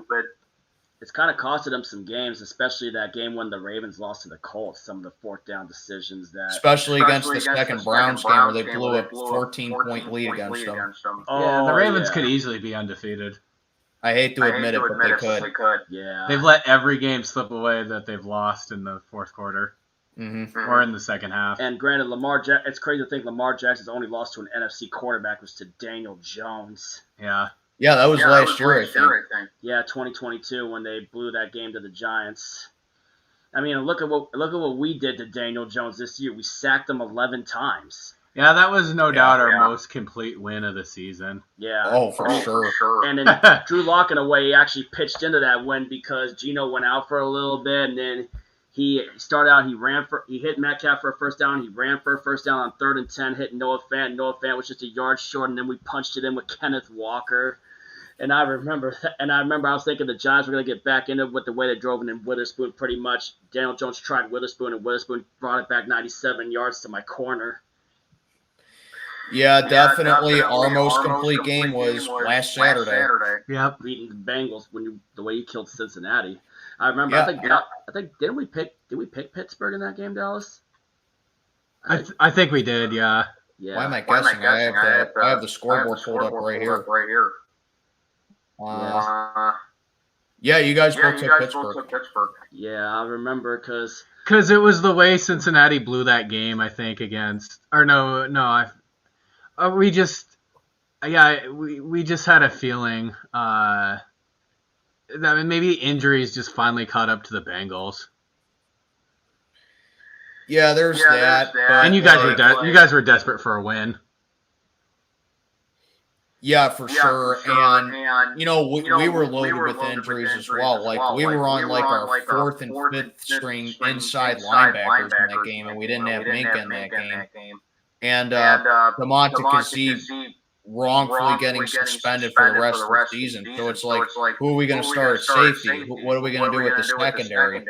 [SPEAKER 2] It's kind of costed him some games, especially that game when the Ravens lost to the Colts. Some of the fourth down decisions
[SPEAKER 1] especially against the second Browns game where they blew a 14-point lead against them.
[SPEAKER 3] Yeah, the Ravens could easily be undefeated.
[SPEAKER 1] I hate to admit it, but they could.
[SPEAKER 2] Yeah,
[SPEAKER 3] they've let every game slip away that they've lost in the fourth quarter, or in the second half.
[SPEAKER 2] And granted, it's crazy to think Lamar Jackson's only loss to an NFC quarterback was to Daniel Jones.
[SPEAKER 3] Yeah.
[SPEAKER 1] Yeah, that was last year, I think.
[SPEAKER 2] Yeah, 2022 when they blew that game to the Giants. I mean, look at what we did to Daniel Jones this year. We sacked him 11 times.
[SPEAKER 3] Yeah, that was no doubt our most complete win of the season.
[SPEAKER 2] Yeah.
[SPEAKER 1] Oh, for sure.
[SPEAKER 2] And then Drew Lock, in a way, he actually pitched into that win because Geno went out for a little bit, and then he started out. He hit Metcalf for a first down. He ran for a first down on 3rd and 10, hit Noah Fant. Noah Fant was just a yard short, and then we punched it in with Kenneth Walker. And I remember I was thinking the Giants were going to get back into it with the way they drove in Witherspoon pretty much. Daniel Jones tried Witherspoon, and Witherspoon brought it back 97 yards to my corner.
[SPEAKER 1] Yeah, definitely. Our most complete game was last Saturday.
[SPEAKER 3] Yep.
[SPEAKER 2] Beating the Bengals the way you killed Cincinnati. I remember. Yeah. I think did we pick Pittsburgh in that game, Dallas?
[SPEAKER 3] I think we did. Yeah.
[SPEAKER 2] Yeah.
[SPEAKER 1] Why am I guessing? I have the scoreboard pulled up right here. Yeah, you guys both took Pittsburgh.
[SPEAKER 2] Yeah, I remember because
[SPEAKER 3] it was the way Cincinnati blew that game. I think against we just had a feeling that maybe injuries just finally caught up to the Bengals.
[SPEAKER 1] Yeah, there's that. But,
[SPEAKER 3] and you guys were desperate for a win.
[SPEAKER 1] Yeah, for sure. And we were loaded with injuries as well. Like we were on like our 4th and 5th string inside linebackers in that game, and we didn't have Minka in that game. And DeMonte Kazee wrongfully getting suspended for the rest of the season. So it's like, who are we going to start at safety? What are we going to do with the secondary?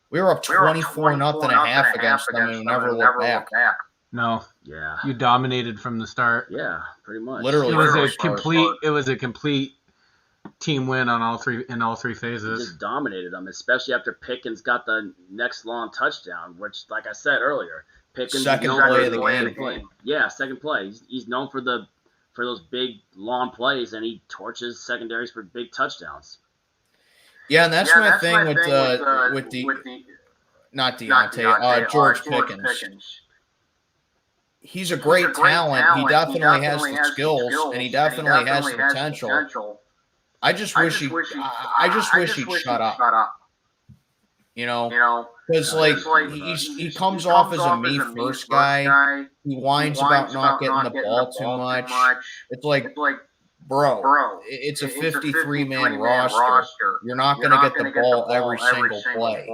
[SPEAKER 1] We were up 24-0 at half against them and never looked back.
[SPEAKER 3] No.
[SPEAKER 2] Yeah.
[SPEAKER 3] You dominated from the start.
[SPEAKER 2] Yeah, pretty much.
[SPEAKER 1] Literally.
[SPEAKER 3] It was a complete team win in all three phases.
[SPEAKER 2] Just dominated them, especially after Pickens got the next long touchdown, which, like I said earlier, Pickens
[SPEAKER 1] second play of the game.
[SPEAKER 2] Yeah, second play. He's known for those big long plays, and he torches secondaries for big touchdowns.
[SPEAKER 1] Yeah, and that's my thing with not Deontay, George Pickens. He's a great talent. He definitely has the skills, and he definitely has the potential. I just wish he'd shut up. Because he comes off as a me first guy. He whines about not getting the ball too much. It's like, bro, it's a 53-man roster. You're not going to get the ball every single play.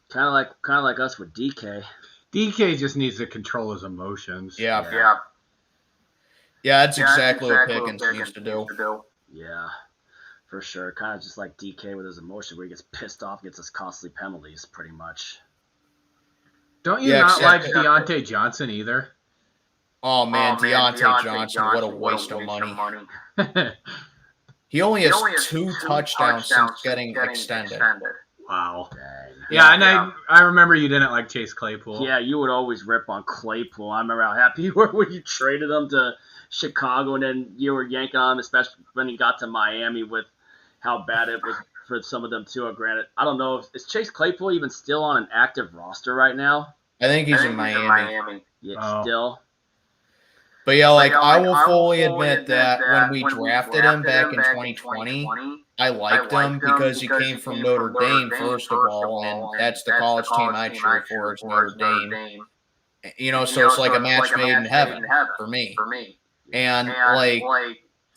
[SPEAKER 2] Kind of like us with DK.
[SPEAKER 3] DK just needs to control his emotions.
[SPEAKER 1] Yeah, that's exactly what Pickens needs to do.
[SPEAKER 2] Yeah, for sure. Kind of just like DK with his emotion, where he gets pissed off, gets his costly penalties, pretty much.
[SPEAKER 3] Don't you not like Deontay Johnson either?
[SPEAKER 1] Oh, man, Deontay Johnson, what a waste of money. He only has 2 touchdowns since getting extended.
[SPEAKER 3] Wow. Dang. Yeah, and I remember you didn't like Chase Claypool.
[SPEAKER 2] Yeah, you would always rip on Claypool. I remember how happy you were when you traded him to Chicago, and then you were yanking on him, especially when he got to Miami with how bad it was for some of them too. Granted, I don't know, is Chase Claypool even still on an active roster right now?
[SPEAKER 1] I think he's in Miami.
[SPEAKER 2] Yeah, still.
[SPEAKER 1] But yeah, I will fully admit that when we drafted him back in 2020, I liked him because he came from Notre Dame, first of all, and that's the college team I cheer for is Notre Dame. So it's like a match made in heaven for me. And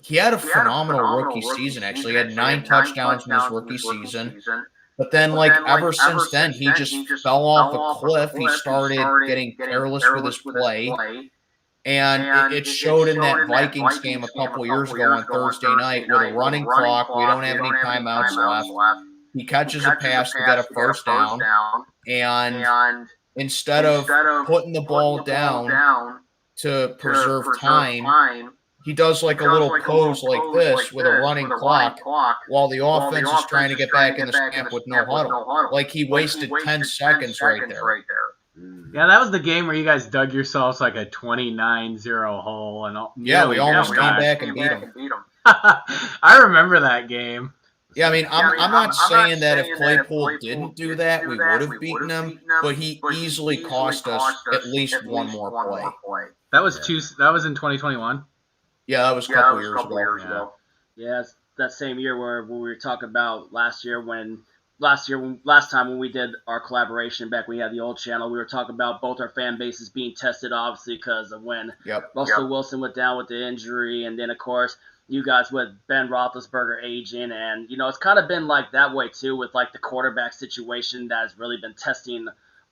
[SPEAKER 1] he had a phenomenal rookie season, actually. He had 9 touchdowns in his rookie season. But then, ever since then, he just fell off a cliff. He started getting careless with his play. And it showed in that Vikings game a couple years ago on Thursday night with a running clock. We don't have any timeouts left. He catches a pass to get a first down. And instead of putting the ball down to preserve time, he does a little pose like this with a running clock while the offense is trying to get back in the snap with no huddle. He wasted 10 seconds right there.
[SPEAKER 3] Yeah, that was the game where you guys dug yourselves a 29-0 hole. And
[SPEAKER 1] we almost came back and beat them.
[SPEAKER 3] I remember that game.
[SPEAKER 1] Yeah, I mean, I'm not saying that if Claypool didn't do that, we would have beaten him, but he easily cost us at least one more play.
[SPEAKER 3] That was in 2021?
[SPEAKER 1] Yeah, that was a couple years ago.
[SPEAKER 2] Yeah, it's that same year where we were talking about last time when we did our collaboration back, we had the old channel. We were talking about both our fan bases being tested, obviously, because of when Russell Wilson went down with the injury, and then of course you guys with Ben Roethlisberger aging, and it's kind of been like that way too with like the quarterback situation that has really been testing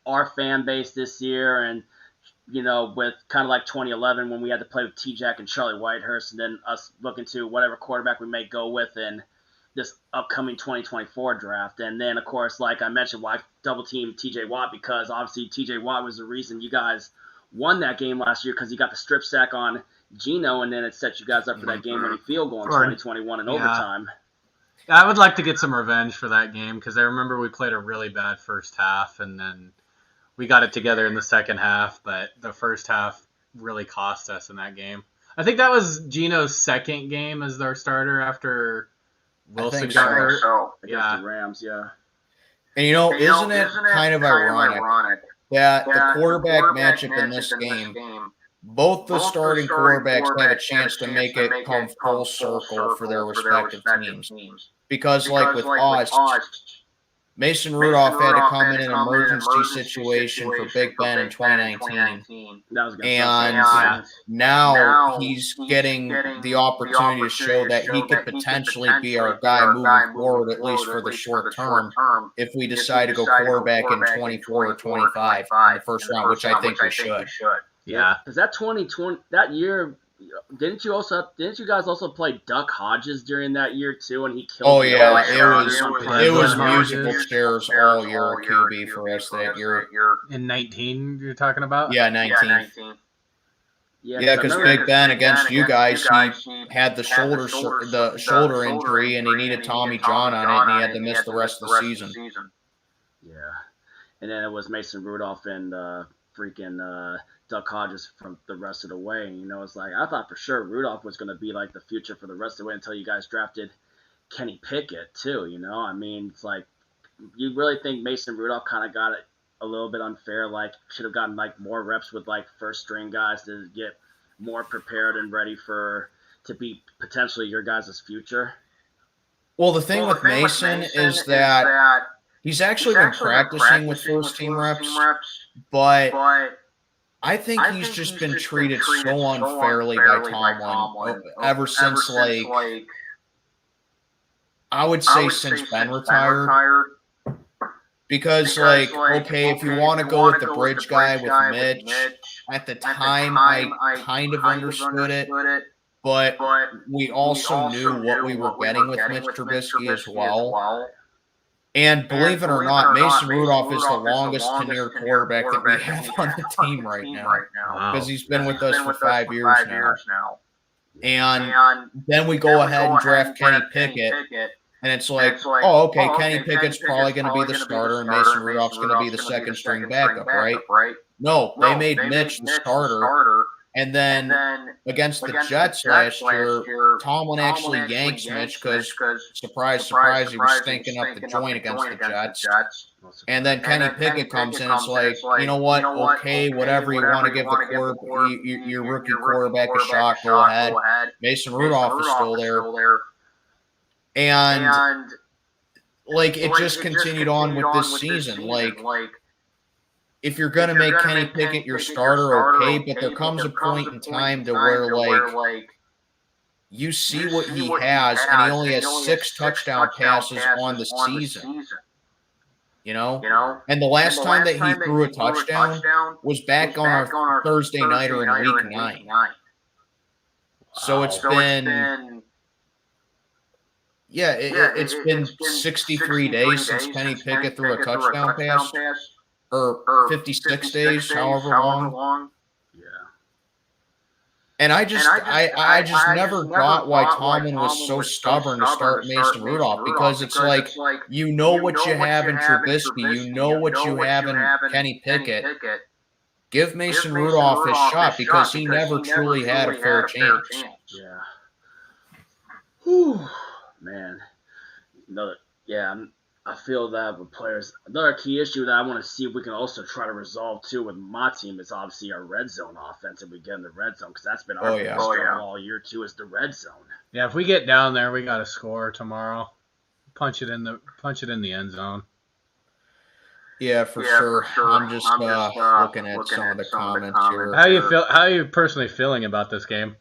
[SPEAKER 2] our fan base this year, and with kind of like 2011 when we had to play with T-Jack and Charlie Whitehurst, and then us looking to whatever quarterback we may go with in this upcoming 2024 draft. And then, of course, like I mentioned, why double team TJ Watt, because obviously TJ Watt was the reason you guys won that game last year, because he got the strip sack on Geno, and then it set you guys up for that game-winning field goal in 2021 in overtime.
[SPEAKER 3] I would like to get some revenge for that game, because I remember we played a really bad first half, and then we got it together in the second half, but the first half really cost us in that game. I think that was Geno's second game as their starter after Wilson got hurt.
[SPEAKER 2] Against the Rams, yeah.
[SPEAKER 1] And isn't it kind of ironic that the quarterback matchup in this game, both the starting quarterbacks have a chance to make it come full circle for their respective teams? Because like with us, Mason Rudolph had to come in an emergency situation for Big Ben in 2019. And now he's getting the opportunity to show that he could potentially be our guy moving forward, at least for the short term, if we decide to go quarterback in 24 or 25 in the first round, which I think we should.
[SPEAKER 2] Yeah. Because that 2020, that year, didn't you guys also play Duck Hodges during that year too, and he killed?
[SPEAKER 1] Oh yeah, it was musical chairs all year QB for us that year.
[SPEAKER 3] In 19, you're talking about?
[SPEAKER 1] Yeah, 19. Yeah, because Big Ben against you guys, he had the shoulder injury, and he needed Tommy John on it, and he had to miss the rest of the season.
[SPEAKER 2] Yeah, and then it was Mason Rudolph and freaking Duck Hodges from the rest of the way. And, it's like, I thought for sure Rudolph was going to be like the future for the rest of the way until you guys drafted Kenny Pickett too. I mean, it's like, you really think Mason Rudolph kind of got it a little bit unfair, like should have gotten like more reps with like first string guys to get more prepared and ready to be potentially your guys' future?
[SPEAKER 1] Well, the thing with Mason is that he's actually been practicing with first team reps, but I think he's just been treated so unfairly by Tomlin ever since, like, I would say since Ben retired. Because, like, okay, if you want to go with the bridge guy with Mitch, at the time I kind of understood it, but we also knew what we were getting with Mitch Trubisky as well. And believe it or not, Mason Rudolph is the longest tenured quarterback that we have on the team right now. Because he's been with us for 5 years now. And then we go ahead and draft Kenny Pickett. And it's like, oh, okay, Kenny Pickett's probably going to be the starter, and Mason Rudolph's going to be the second string backup, right? No, they made Mitch the starter. And then against the Jets last year, Tomlin actually yanks Mitch because, surprise, surprise, he was stinking up the joint against the Jets. And then Kenny Pickett comes in. It's like, you know what? Okay, whatever you want to give your rookie quarterback a shot, go ahead. Mason Rudolph is still there. And like, it just continued on with this season. Like, if you're going to make Kenny Pickett your starter, okay, but there comes a point in time to where, like, you see what he has, and he only has 6 touchdown passes on the season. And the last time that he threw a touchdown was back on our Thursday nighter in week 9. So it's been... Yeah, it's been 63 days since Kenny Pickett threw a touchdown pass. Or 56 days, however long.
[SPEAKER 2] Yeah.
[SPEAKER 1] And I just never got why Tomlin was so stubborn to start Mason Rudolph, because it's like, you know what you have in Trubisky, you know what you have in Kenny Pickett. Give Mason Rudolph his shot, because he never truly had a fair chance.
[SPEAKER 2] Yeah. Whew, man. Yeah. I feel that with players, another key issue that I want to see if we can also try to resolve too with my team is obviously our red zone offense. If we get in the red zone, because that's been our biggest struggle all year too, is the red zone.
[SPEAKER 3] Yeah, if we get down there, we got to score tomorrow. Punch it in the end zone.
[SPEAKER 1] Yeah, for sure. I'm just looking at some of the comments here.
[SPEAKER 3] How are you personally feeling about this game?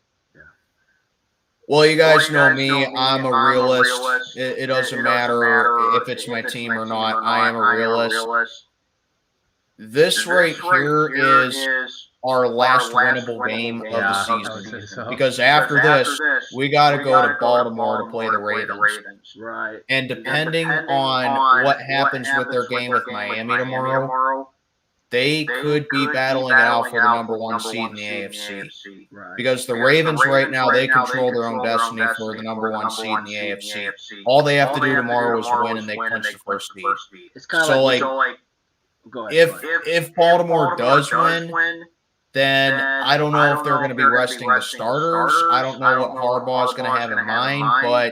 [SPEAKER 1] Well, you guys know me. I'm a realist. It doesn't matter if it's my team or not. I am a realist. This right here is our last winnable game of the season.
[SPEAKER 3] So.
[SPEAKER 1] Because after this, we got to go to Baltimore to play the Ravens.
[SPEAKER 2] Right.
[SPEAKER 1] And depending on what happens with their game with Miami tomorrow, they could be battling it out for the number 1 seed in the AFC.
[SPEAKER 2] Right.
[SPEAKER 1] Because the Ravens right now, they control their own destiny for the number 1 seed in the AFC. All they have to do tomorrow is win, and they clinch the first seed.
[SPEAKER 2] It's kind of
[SPEAKER 1] so
[SPEAKER 2] go ahead,
[SPEAKER 1] if Baltimore does win, then I don't know if they're going to be resting the starters. I don't know what Harbaugh is going to have in mind, but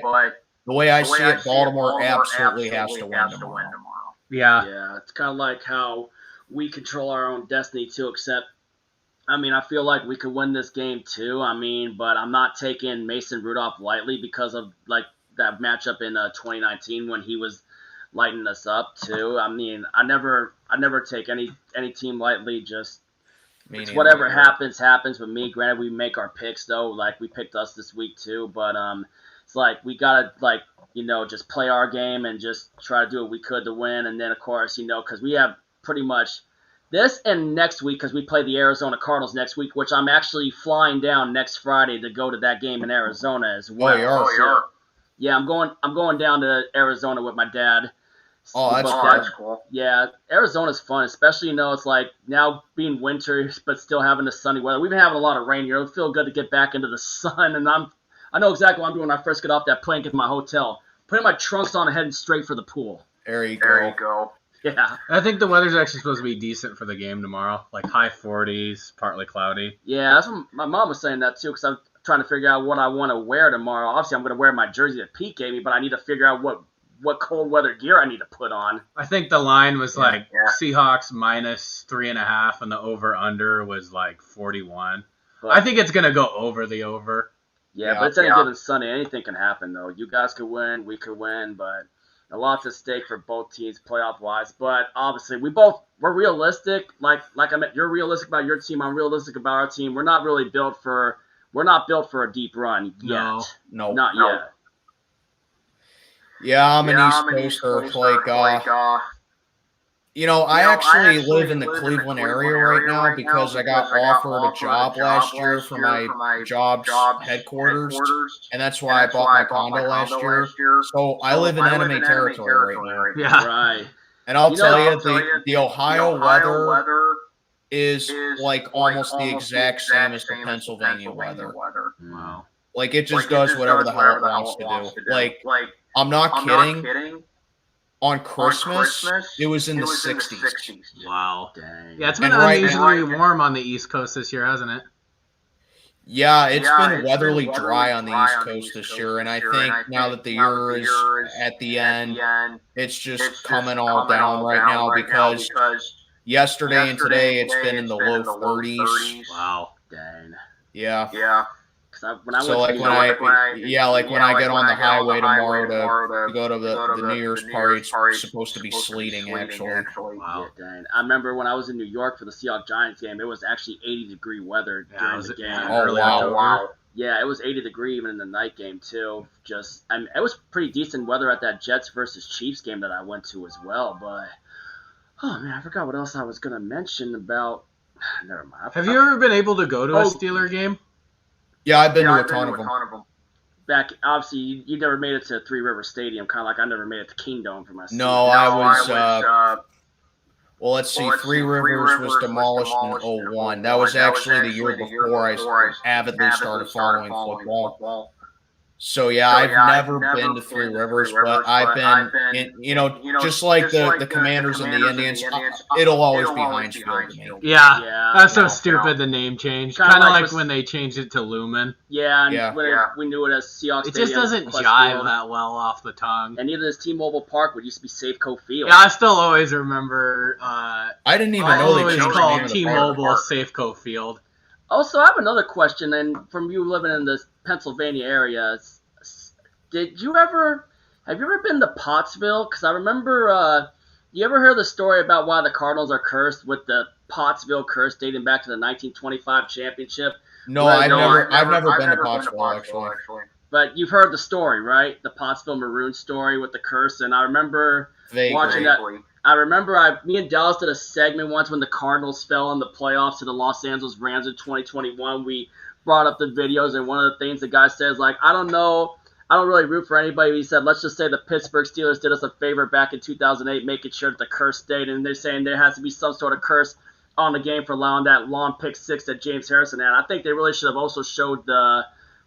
[SPEAKER 1] the way I see it, Baltimore absolutely has to win tomorrow.
[SPEAKER 3] Yeah,
[SPEAKER 2] it's kind of like how we control our own destiny too, except, I mean, I feel like we could win this game too. I mean, but I'm not taking Mason Rudolph lightly because of like that matchup in 2019 when he was lighting us up too. I mean, I never take any team lightly. Just it's whatever happens with me. Granted, we make our picks though. Like we picked us this week too, but it's like we gotta just play our game and just try to do what we could to win. And then of course, because we have pretty much this and next week, because we play the Arizona Cardinals next week, which I'm actually flying down next Friday to go to that game in Arizona as well.
[SPEAKER 1] Oh, you are?
[SPEAKER 2] Yeah, I'm going down to Arizona with my dad.
[SPEAKER 1] Oh, that's cool.
[SPEAKER 2] Yeah, Arizona's fun, especially, it's like now being winter, but still having the sunny weather. We've been having a lot of rain here. It would feel good to get back into the sun, and I know exactly what I'm doing when I first get off that plane, get to my hotel. Putting my trunks on and heading straight for the pool.
[SPEAKER 1] There you go.
[SPEAKER 2] Yeah.
[SPEAKER 3] I think the weather's actually supposed to be decent for the game tomorrow, like high 40s, partly cloudy.
[SPEAKER 2] Yeah, that's what my mom was saying that too, because I'm trying to figure out what I want to wear tomorrow. Obviously, I'm going to wear my jersey that Pete gave me, but I need to figure out what cold weather gear I need to put on.
[SPEAKER 3] I think the line was Seahawks minus 3.5, and the over-under was like 41. But I think it's going to go over the over.
[SPEAKER 2] Yeah, but it's any given Sunday. Anything can happen, though. You guys could win, we could win, but a lot's at stake for both teams playoff-wise. But obviously, we're realistic. Like I meant, you're realistic about your team. I'm realistic about our team. We're not built for a deep run yet.
[SPEAKER 1] No,
[SPEAKER 2] not yet.
[SPEAKER 1] Yeah, I'm an East Coaster. I actually live in the Cleveland area right now because I got offered a job last year for my job's headquarters, and that's why I bought my condo last year. So I live in enemy territory right now.
[SPEAKER 3] Yeah,
[SPEAKER 2] right.
[SPEAKER 1] And I'll tell you, the Ohio weather is like almost the exact same as the Pennsylvania weather.
[SPEAKER 2] Wow.
[SPEAKER 1] Like it just does whatever the hell it wants to do. Like I'm not kidding. On Christmas, it was in the 60s.
[SPEAKER 3] Wow.
[SPEAKER 2] Dang.
[SPEAKER 3] Yeah, it's been unusually warm on the East Coast this year, hasn't it?
[SPEAKER 1] Yeah, it's been weatherly dry on the East Coast this year, and I think now that the year is at the end, it's just coming all down right now because yesterday and today it's been in the low 30s.
[SPEAKER 3] Wow.
[SPEAKER 2] Dang.
[SPEAKER 1] Yeah.
[SPEAKER 2] When I
[SPEAKER 1] get on the highway tomorrow to go to the New Year's party, it's supposed to be sleeting actually.
[SPEAKER 2] Wow. Yeah, dang. I remember when I was in New York for the Seahawks-Giants game, it was actually 80-degree weather during the game.
[SPEAKER 1] Oh, wow.
[SPEAKER 2] Yeah, it was 80-degree even in the night game, too. It was pretty decent weather at that Jets versus Chiefs game that I went to as well. But, oh, man, I forgot what else I was going to mention about. Never mind.
[SPEAKER 3] Have you ever been able to go to a Steeler game?
[SPEAKER 1] Yeah, I've been to a ton of them.
[SPEAKER 2] Back, obviously, you never made it to Three River Stadium, kind of like I never made it to Kingdom for my season.
[SPEAKER 1] No, I was well, let's see, Three Rivers was demolished in 2001. That was actually the year before I avidly started following football. So yeah, I've never been to Three Rivers, but I've been in, just like the Commanders and the Indians, it'll always be Heinz Field to me.
[SPEAKER 3] Yeah, that's so stupid. The name change, kind of like when they changed it to Lumen.
[SPEAKER 2] Yeah, and we knew it as Seahawks.
[SPEAKER 3] It just doesn't jive that well off the tongue.
[SPEAKER 2] And neither does T-Mobile Park, which used to be Safeco Field.
[SPEAKER 3] Yeah, I still always remember.
[SPEAKER 1] I didn't even know they changed the name of the
[SPEAKER 3] T-Mobile Safeco Field.
[SPEAKER 2] Also, I have another question, and from you living in the Pennsylvania area, have you ever been to Pottsville? Because I remember, you ever heard the story about why the Cardinals are cursed with the Pottsville curse dating back to the 1925 championship?
[SPEAKER 1] No, I've never been to Pottsville actually.
[SPEAKER 2] But you've heard the story, right? The Pottsville Maroon story with the curse, and I remember watching that. I remember me and Dallas did a segment once when the Cardinals fell in the playoffs to the Los Angeles Rams in 2021. We brought up the videos, and one of the things the guy says, like, I don't really root for anybody. He said, let's just say the Pittsburgh Steelers did us a favor back in 2008, making sure that the curse stayed, and they're saying there has to be some sort of curse on the game for allowing that long pick six that James Harrison had. I think they really should have also showed the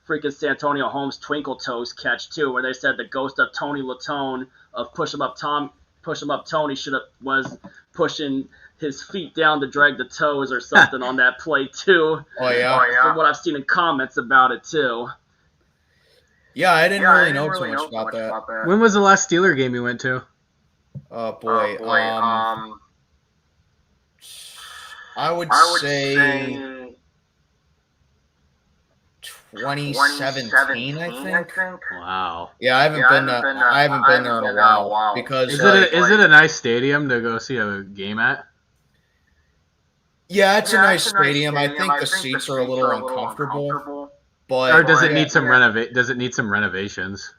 [SPEAKER 2] freaking Santonio Holmes Twinkle Toes catch, too, where they said the ghost of Tony Latone of Push 'em Up Tony was pushing his feet down to drag the toes or something on that play, too.
[SPEAKER 1] Oh, yeah?
[SPEAKER 2] From what I've seen in comments about it, too.
[SPEAKER 1] Yeah, I didn't really know too much about that.
[SPEAKER 3] When was the last Steeler game you went to?
[SPEAKER 1] Oh, boy. I would say 2017, I think.
[SPEAKER 3] Wow.
[SPEAKER 1] Yeah, I haven't been there in a while because
[SPEAKER 3] is it a nice stadium to go see a game at?
[SPEAKER 1] Yeah, it's a nice stadium. I think the seats are a little uncomfortable, but
[SPEAKER 3] or does it need some renovations?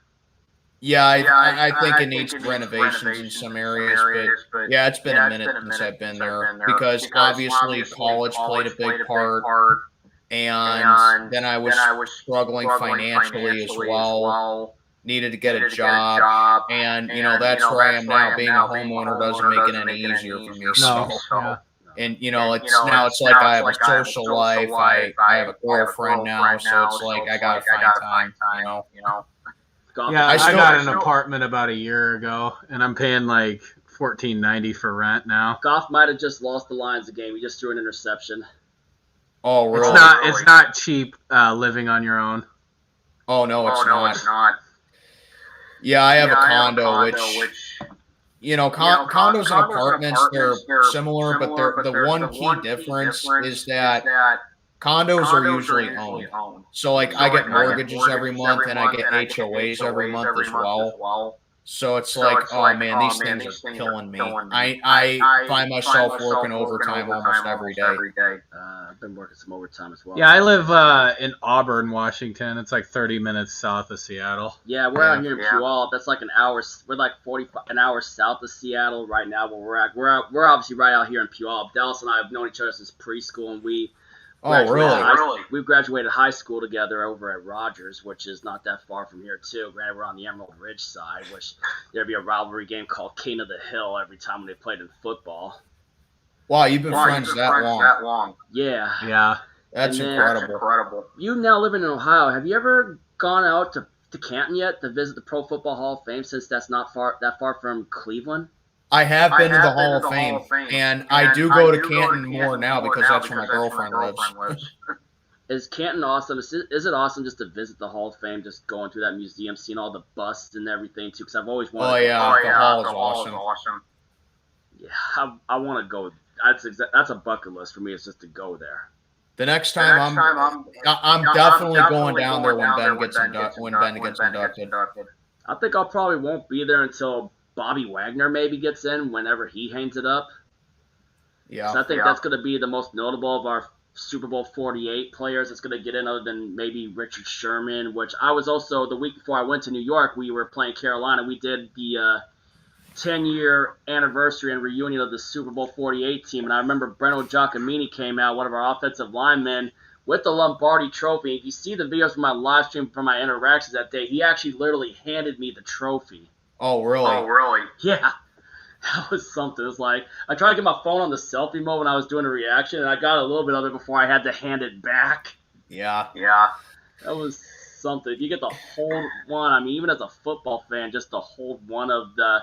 [SPEAKER 1] Yeah, I think it needs renovations in some areas, but yeah, it's been a minute since I've been there because obviously college played a big part. And then I was struggling financially as well. Needed to get a job, and that's where I am now. Being a homeowner doesn't make it any easier for me. And it's like I have a social life. I have a girlfriend now, so it's like I gotta find time.
[SPEAKER 3] Yeah, I got an apartment about a year ago, and I'm paying like $14.90 for rent now.
[SPEAKER 2] Goff might have just lost the Lions game. He just threw an interception.
[SPEAKER 1] Oh, really?
[SPEAKER 3] It's not cheap living on your own.
[SPEAKER 1] Oh, no, it's not. Yeah, I have a condo, which condos and apartments, they're similar, but the one key difference is that condos are usually owned. So, like, I get mortgages every month, and I get HOAs every month as well. So it's like, oh man, these things are killing me. I find myself working overtime almost every day.
[SPEAKER 2] I've been working some overtime as well.
[SPEAKER 3] Yeah, I live in Auburn, Washington. It's like 30 minutes south of Seattle.
[SPEAKER 2] Yeah, we're out here in Puyallup. That's like an hour. We're like an hour south of Seattle right now where we're at. We're obviously right out here in Puyallup. Dallas and I have known each other since preschool, and we we've graduated high school together over at Rogers, which is not that far from here too. Granted, we're on the Emerald Ridge side, which there'd be a rivalry game called King of the Hill every time when they played in football.
[SPEAKER 1] Wow, you've been friends that long.
[SPEAKER 2] Yeah.
[SPEAKER 1] That's incredible.
[SPEAKER 2] You now living in Ohio. Have you ever gone out to Canton yet to visit the Pro Football Hall of Fame, since that's not that far from Cleveland?
[SPEAKER 1] I have been to the Hall of Fame, and I do go to Canton more now because that's where my girlfriend lives.
[SPEAKER 2] Is Canton awesome? Is it awesome just to visit the Hall of Fame, just going through that museum, seeing all the busts and everything too? Because I've always wanted.
[SPEAKER 1] The Hall is awesome.
[SPEAKER 2] Yeah, I want to go. That's a bucket list for me. It's just to go there.
[SPEAKER 1] The next time I'm definitely going down there when Ben gets inducted.
[SPEAKER 2] I think I probably won't be there until Bobby Wagner maybe gets in, whenever he hangs it up.
[SPEAKER 1] Yeah.
[SPEAKER 2] So I think that's going to be the most notable of our Super Bowl 48 players that's going to get in, other than maybe Richard Sherman, which I was also, the week before I went to New York, we were playing Carolina. We did the 10-year anniversary and reunion of the Super Bowl 48 team, and I remember Breno Giacomini came out, one of our offensive linemen, with the Lombardi trophy. If you see the videos from my live stream from my interactions that day, he actually literally handed me the trophy.
[SPEAKER 1] Oh, really?
[SPEAKER 2] Yeah. That was something. It was like, I tried to get my phone on the selfie mode when I was doing a reaction, and I got a little bit of it before I had to hand it back.
[SPEAKER 1] Yeah.
[SPEAKER 2] That was something. If you get to hold one, I mean, even as a football fan, just to hold one of the,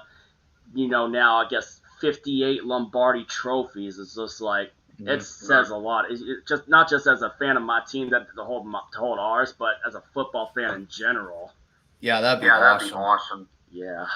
[SPEAKER 2] now I guess 58 Lombardi trophies is just like, it says a lot. It's just not just as a fan of my team to hold ours, but as a football fan in general.
[SPEAKER 1] Yeah, that'd be awesome.
[SPEAKER 2] Yeah.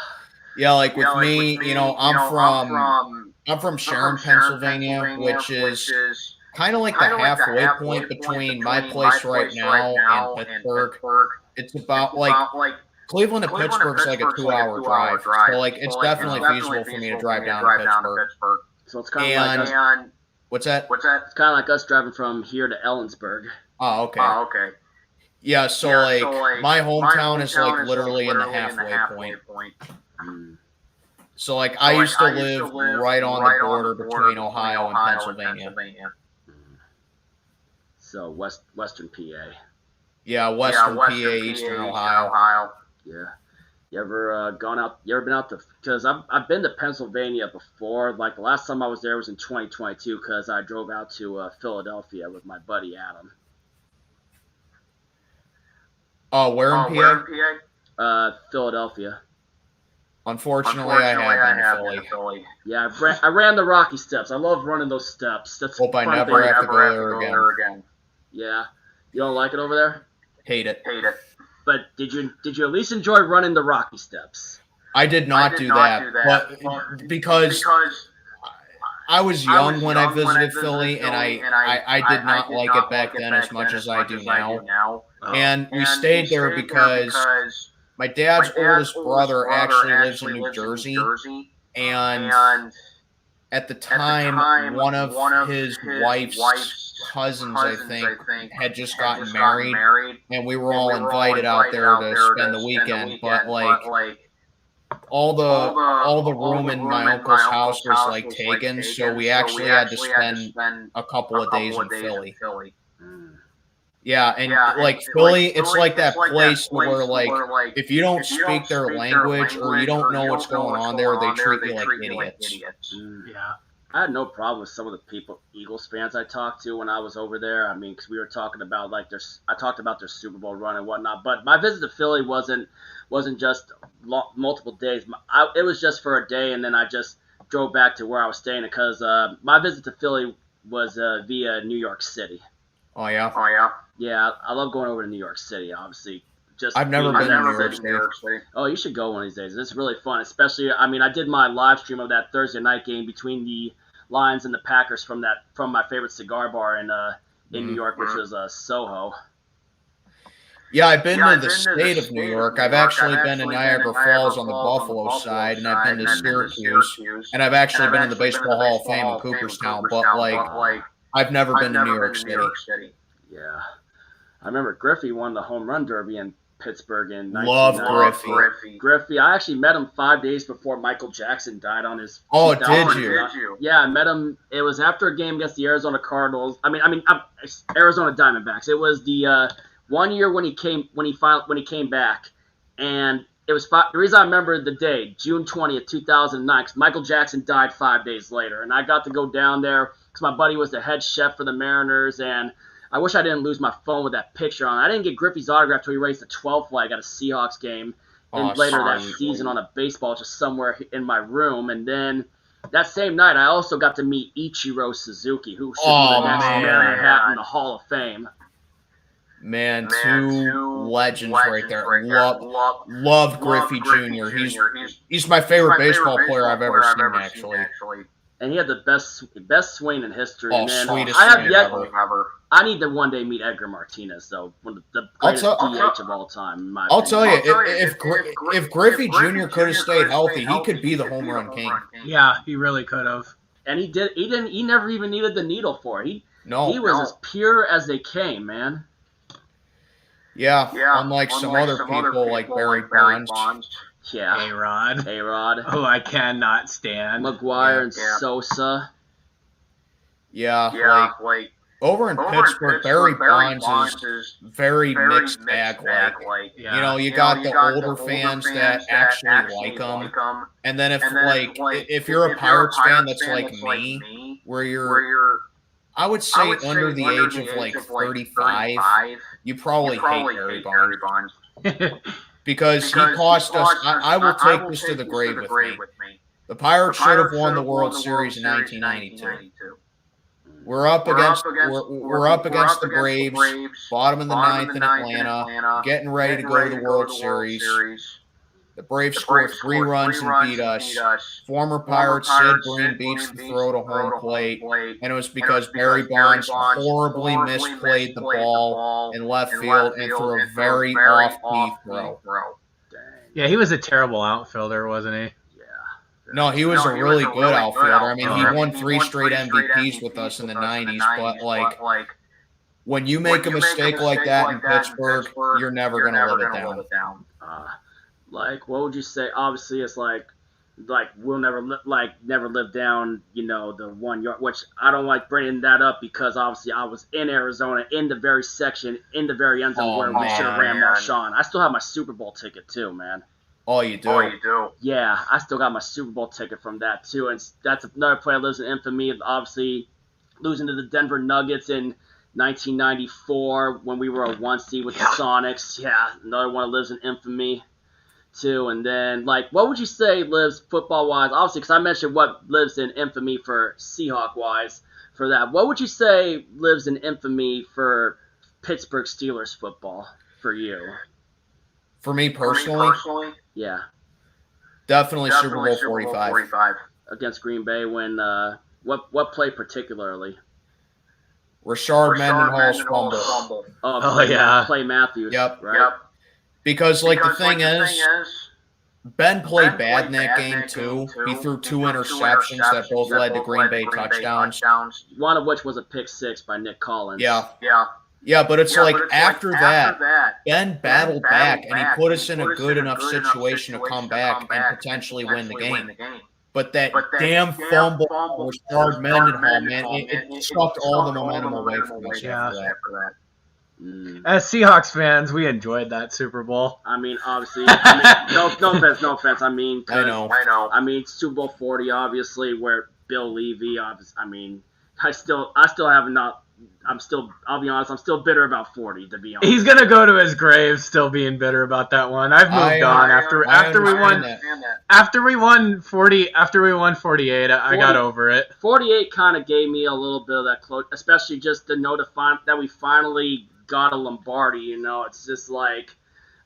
[SPEAKER 1] Yeah, like with me, I'm from Sharon, Pennsylvania, which is kind of like the halfway point between my place right now and Pittsburgh. It's about like Cleveland to Pittsburgh's like a 2-hour drive, so like it's definitely feasible for me to drive down to Pittsburgh.
[SPEAKER 2] So it's kind of like us.
[SPEAKER 1] What's that?
[SPEAKER 2] It's kind of like us driving from here to Ellensburg.
[SPEAKER 1] Oh, okay. Yeah, so like my hometown is like literally in the halfway point. So like I used to live right on the border between Ohio and Pennsylvania.
[SPEAKER 2] So Western PA.
[SPEAKER 1] Yeah, Western PA, Eastern Ohio.
[SPEAKER 2] Yeah. You ever been out to? Because I've been to Pennsylvania before. Like the last time I was there was in 2022 because I drove out to Philadelphia with my buddy Adam.
[SPEAKER 1] Oh, where in PA?
[SPEAKER 2] Philadelphia.
[SPEAKER 1] Unfortunately, I have been to Philly.
[SPEAKER 2] Yeah, I ran the Rocky Steps. I love running those steps. That's
[SPEAKER 1] hope I never have to go there again.
[SPEAKER 2] Yeah, you don't like it over there?
[SPEAKER 1] Hate it.
[SPEAKER 2] But did you at least enjoy running the Rocky Steps?
[SPEAKER 1] I did not do that, but because I was young when I visited Philly, and I did not like it back then as much as I do now. And we stayed there because my dad's oldest brother actually lives in New Jersey, and at the time, one of his wife's cousins, I think, had just gotten married, and we were all invited out there to spend the weekend. But like all the room in my uncle's house was like taken, so we actually had to spend a couple of days in Philly. Yeah, and like Philly, it's like that place where like if you don't speak their language or you don't know what's going on there, they treat you like idiots.
[SPEAKER 2] Yeah. I had no problem with some of the Eagles fans I talked to when I was over there. I mean, because we were talking about I talked about their Super Bowl run and whatnot. But my visit to Philly wasn't just multiple days. It was just for a day, and then I just drove back to where I was staying because my visit to Philly was via New York City.
[SPEAKER 1] Oh yeah.
[SPEAKER 2] Yeah, I love going over to New York City. Obviously,
[SPEAKER 1] I've never been to New York City.
[SPEAKER 2] Oh, you should go one of these days. It's really fun, especially. I mean, I did my live stream of that Thursday night game between the Lions and the Packers from my favorite cigar bar in New York, which was Soho.
[SPEAKER 1] Yeah, I've been to the state of New York. I've actually been to Niagara Falls on the Buffalo side, and I've been to Syracuse, and I've actually been to the Baseball Hall of Fame in Cooperstown. But like, I've never been to New York City.
[SPEAKER 2] Yeah, I remember Griffey won the home run derby in Pittsburgh in
[SPEAKER 1] 1990.
[SPEAKER 2] Love Griffey. I actually met him 5 days before Michael Jackson died on his.
[SPEAKER 1] Oh, did you?
[SPEAKER 2] Yeah, I met him. It was after a game against the Arizona Cardinals. Arizona Diamondbacks. It was the 1 year when he came back, and it was the reason I remember the day, June 20th, 2009, because Michael Jackson died 5 days later, and I got to go down there because my buddy was the head chef for the Mariners, and I wish I didn't lose my phone with that picture on. I didn't get Griffey's autograph till he raised the 12th flag at a Seahawks game, and later that season on a baseball just somewhere in my room. And then that same night, I also got to meet Ichiro Suzuki, who should be the next Mariner hat in the Hall of Fame.
[SPEAKER 1] Man, two legends right there. Love Griffey Jr. He's my favorite baseball player I've ever seen, actually.
[SPEAKER 2] And he had the best swing in history.
[SPEAKER 1] Oh,
[SPEAKER 2] man.
[SPEAKER 1] sweetest swing ever.
[SPEAKER 2] I need to one day meet Edgar Martinez, though, one of the greatest DH of all time.
[SPEAKER 1] I'll tell you, if Griffey Jr. could have stayed healthy, he could be the home run king.
[SPEAKER 3] Yeah, he really could have.
[SPEAKER 2] And he did. He never even needed the needle for it. He was as pure as they came, man.
[SPEAKER 1] Yeah, unlike some other people like Barry Bonds.
[SPEAKER 2] Yeah.
[SPEAKER 3] A-Rod.
[SPEAKER 2] Who
[SPEAKER 3] I cannot stand.
[SPEAKER 2] McGuire and Sosa.
[SPEAKER 1] Yeah, like over in Pittsburgh, Barry Bonds is very mixed bag. Like, you got the older fans that actually like him, and then if you're a Pirates fan that's like me, where you're I would say under the age of like 35, You probably hate Barry Bonds. Because he cost us. I will take this to the grave with me. The Pirates should have won the World Series in 1992. We're up against the Braves, bottom of the ninth in Atlanta, getting ready to go to the World Series. The Braves scored 3 runs and beat us. Former Pirate Sid Bream beats the throw to home plate, and it was because Barry Bonds horribly misplayed the ball in left field and threw a very off-key throw.
[SPEAKER 3] Yeah, he was a terrible outfielder, wasn't he?
[SPEAKER 1] No, he was a really good outfielder. I mean, he won 3 straight MVPs with us in the 90s, but, like, when you make a mistake like that in Pittsburgh, you're never going to live it down.
[SPEAKER 2] Like, what would you say? Obviously, it's like we'll never live down, the 1 yard, which I don't like bringing that up because obviously I was in Arizona in the very section, in the very end zone where we should have ran Marshawn. I still have my Super Bowl ticket too, man.
[SPEAKER 1] Oh, you do?
[SPEAKER 2] Yeah, I still got my Super Bowl ticket from that too, and that's another play that lives in infamy. Obviously, losing to the Denver Nuggets in 1994 when we were a 1 seed with the Sonics. Yeah, another one that lives in infamy too. And then, like, what would you say lives football-wise? Obviously, because I mentioned what lives in infamy for Seahawk-wise for that. What would you say lives in infamy for Pittsburgh Steelers football for you?
[SPEAKER 1] For me personally?
[SPEAKER 2] Yeah.
[SPEAKER 1] Definitely Super Bowl 45.
[SPEAKER 2] Against Green Bay when, what play particularly?
[SPEAKER 1] Rashard Mendenhall's fumble.
[SPEAKER 2] Clay Matthews.
[SPEAKER 1] Yep.
[SPEAKER 2] Right?
[SPEAKER 1] Because the thing is, Ben played bad in that game too. He threw 2 interceptions that both led to Green Bay touchdowns.
[SPEAKER 2] One of which was a pick 6 by Nick Collins.
[SPEAKER 1] Yeah, but it's like after that, Ben battled back and he put us in a good enough situation to come back and potentially win the game. But that damn fumble was Rashard Mendenhall, man, it sucked all the momentum away from us after that.
[SPEAKER 3] As Seahawks fans, we enjoyed that Super Bowl.
[SPEAKER 2] I mean, obviously, no offense. I mean,
[SPEAKER 1] I know.
[SPEAKER 2] I mean, Super Bowl 40, obviously, where Bill Levy, I mean, I'll be honest, I'm still bitter about 40, to be honest.
[SPEAKER 3] He's going to go to his grave still being bitter about that one. I've moved on after we won 48, I got over it.
[SPEAKER 2] 48 kind of gave me a little bit of that close, especially just to know that we finally got a Lombardi, It's just like,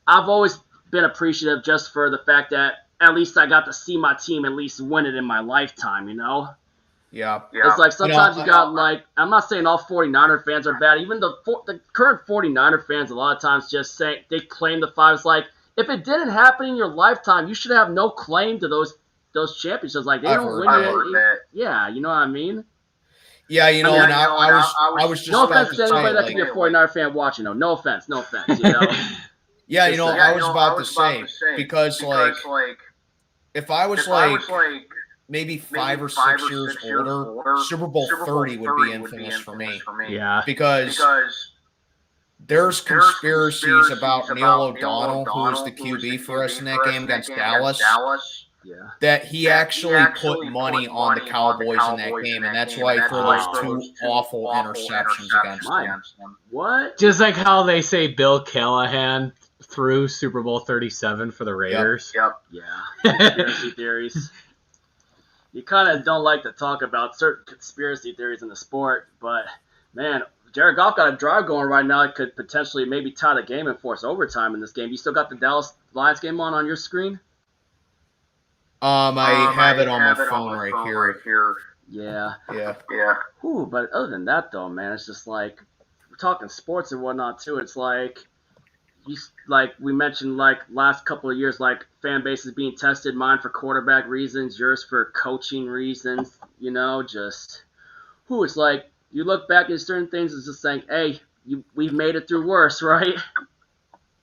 [SPEAKER 2] I've always been appreciative just for the fact that at least I got to see my team at least win it in my lifetime,
[SPEAKER 1] Yeah.
[SPEAKER 2] It's like sometimes you got, like, I'm not saying all 49er fans are bad. Even the current 49er fans a lot of times just say they claim the 5. It's like, if it didn't happen in your lifetime, you should have no claim to those championships. Like, they don't win it. Yeah, you know what I mean?
[SPEAKER 1] Yeah, I was just
[SPEAKER 2] no
[SPEAKER 1] about
[SPEAKER 2] offense
[SPEAKER 1] to
[SPEAKER 2] to anybody
[SPEAKER 1] say,
[SPEAKER 2] that could be a 49er fan watching. No offense.
[SPEAKER 1] Yeah, I was about to say, because, like, if I was, like, maybe 5 or 6 years older, Super Bowl 30 would be infamous for me.
[SPEAKER 3] Yeah.
[SPEAKER 1] Because there's conspiracies about Neil O'Donnell, who was the QB for us in that game against Dallas, that he actually put money on the Cowboys in that game, and that's why he threw those 2 awful interceptions against them.
[SPEAKER 2] What?
[SPEAKER 3] Just like how they say Bill Callahan threw Super Bowl 37 for the Raiders.
[SPEAKER 1] Yep.
[SPEAKER 2] Yeah. Conspiracy theories. You kind of don't like to talk about certain conspiracy theories in the sport, but, man, Jared Goff got a drive going right now that could potentially maybe tie the game and force overtime in this game. You still got the Dallas Lions game on your screen?
[SPEAKER 1] I have it on my phone right here.
[SPEAKER 2] Yeah.
[SPEAKER 1] Ooh,
[SPEAKER 2] but other than that, though, man, it's just like, we're talking sports and whatnot, too. It's like, like we mentioned, like last couple of years, like fan bases being tested, mine for quarterback reasons, yours for coaching reasons, it's like you look back at certain things, it's just saying, hey, we've made it through worse, right?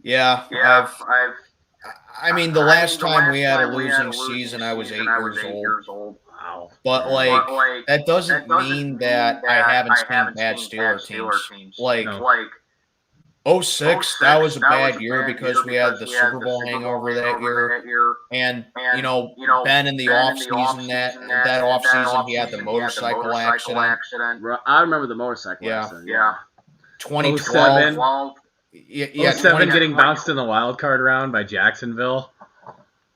[SPEAKER 1] Yeah. I mean, the last time we had a losing season, I was 8 years old.
[SPEAKER 2] Wow.
[SPEAKER 1] But, like, that doesn't mean that I haven't seen bad Steelers teams. Like, 06, that was a bad year because we had the Super Bowl hangover that year. And, Ben in the offseason, that offseason, he had the motorcycle accident.
[SPEAKER 2] I remember the motorcycle accident.
[SPEAKER 1] Yeah. 2012. Yeah,
[SPEAKER 3] 07 getting bounced in the wild card round by Jacksonville.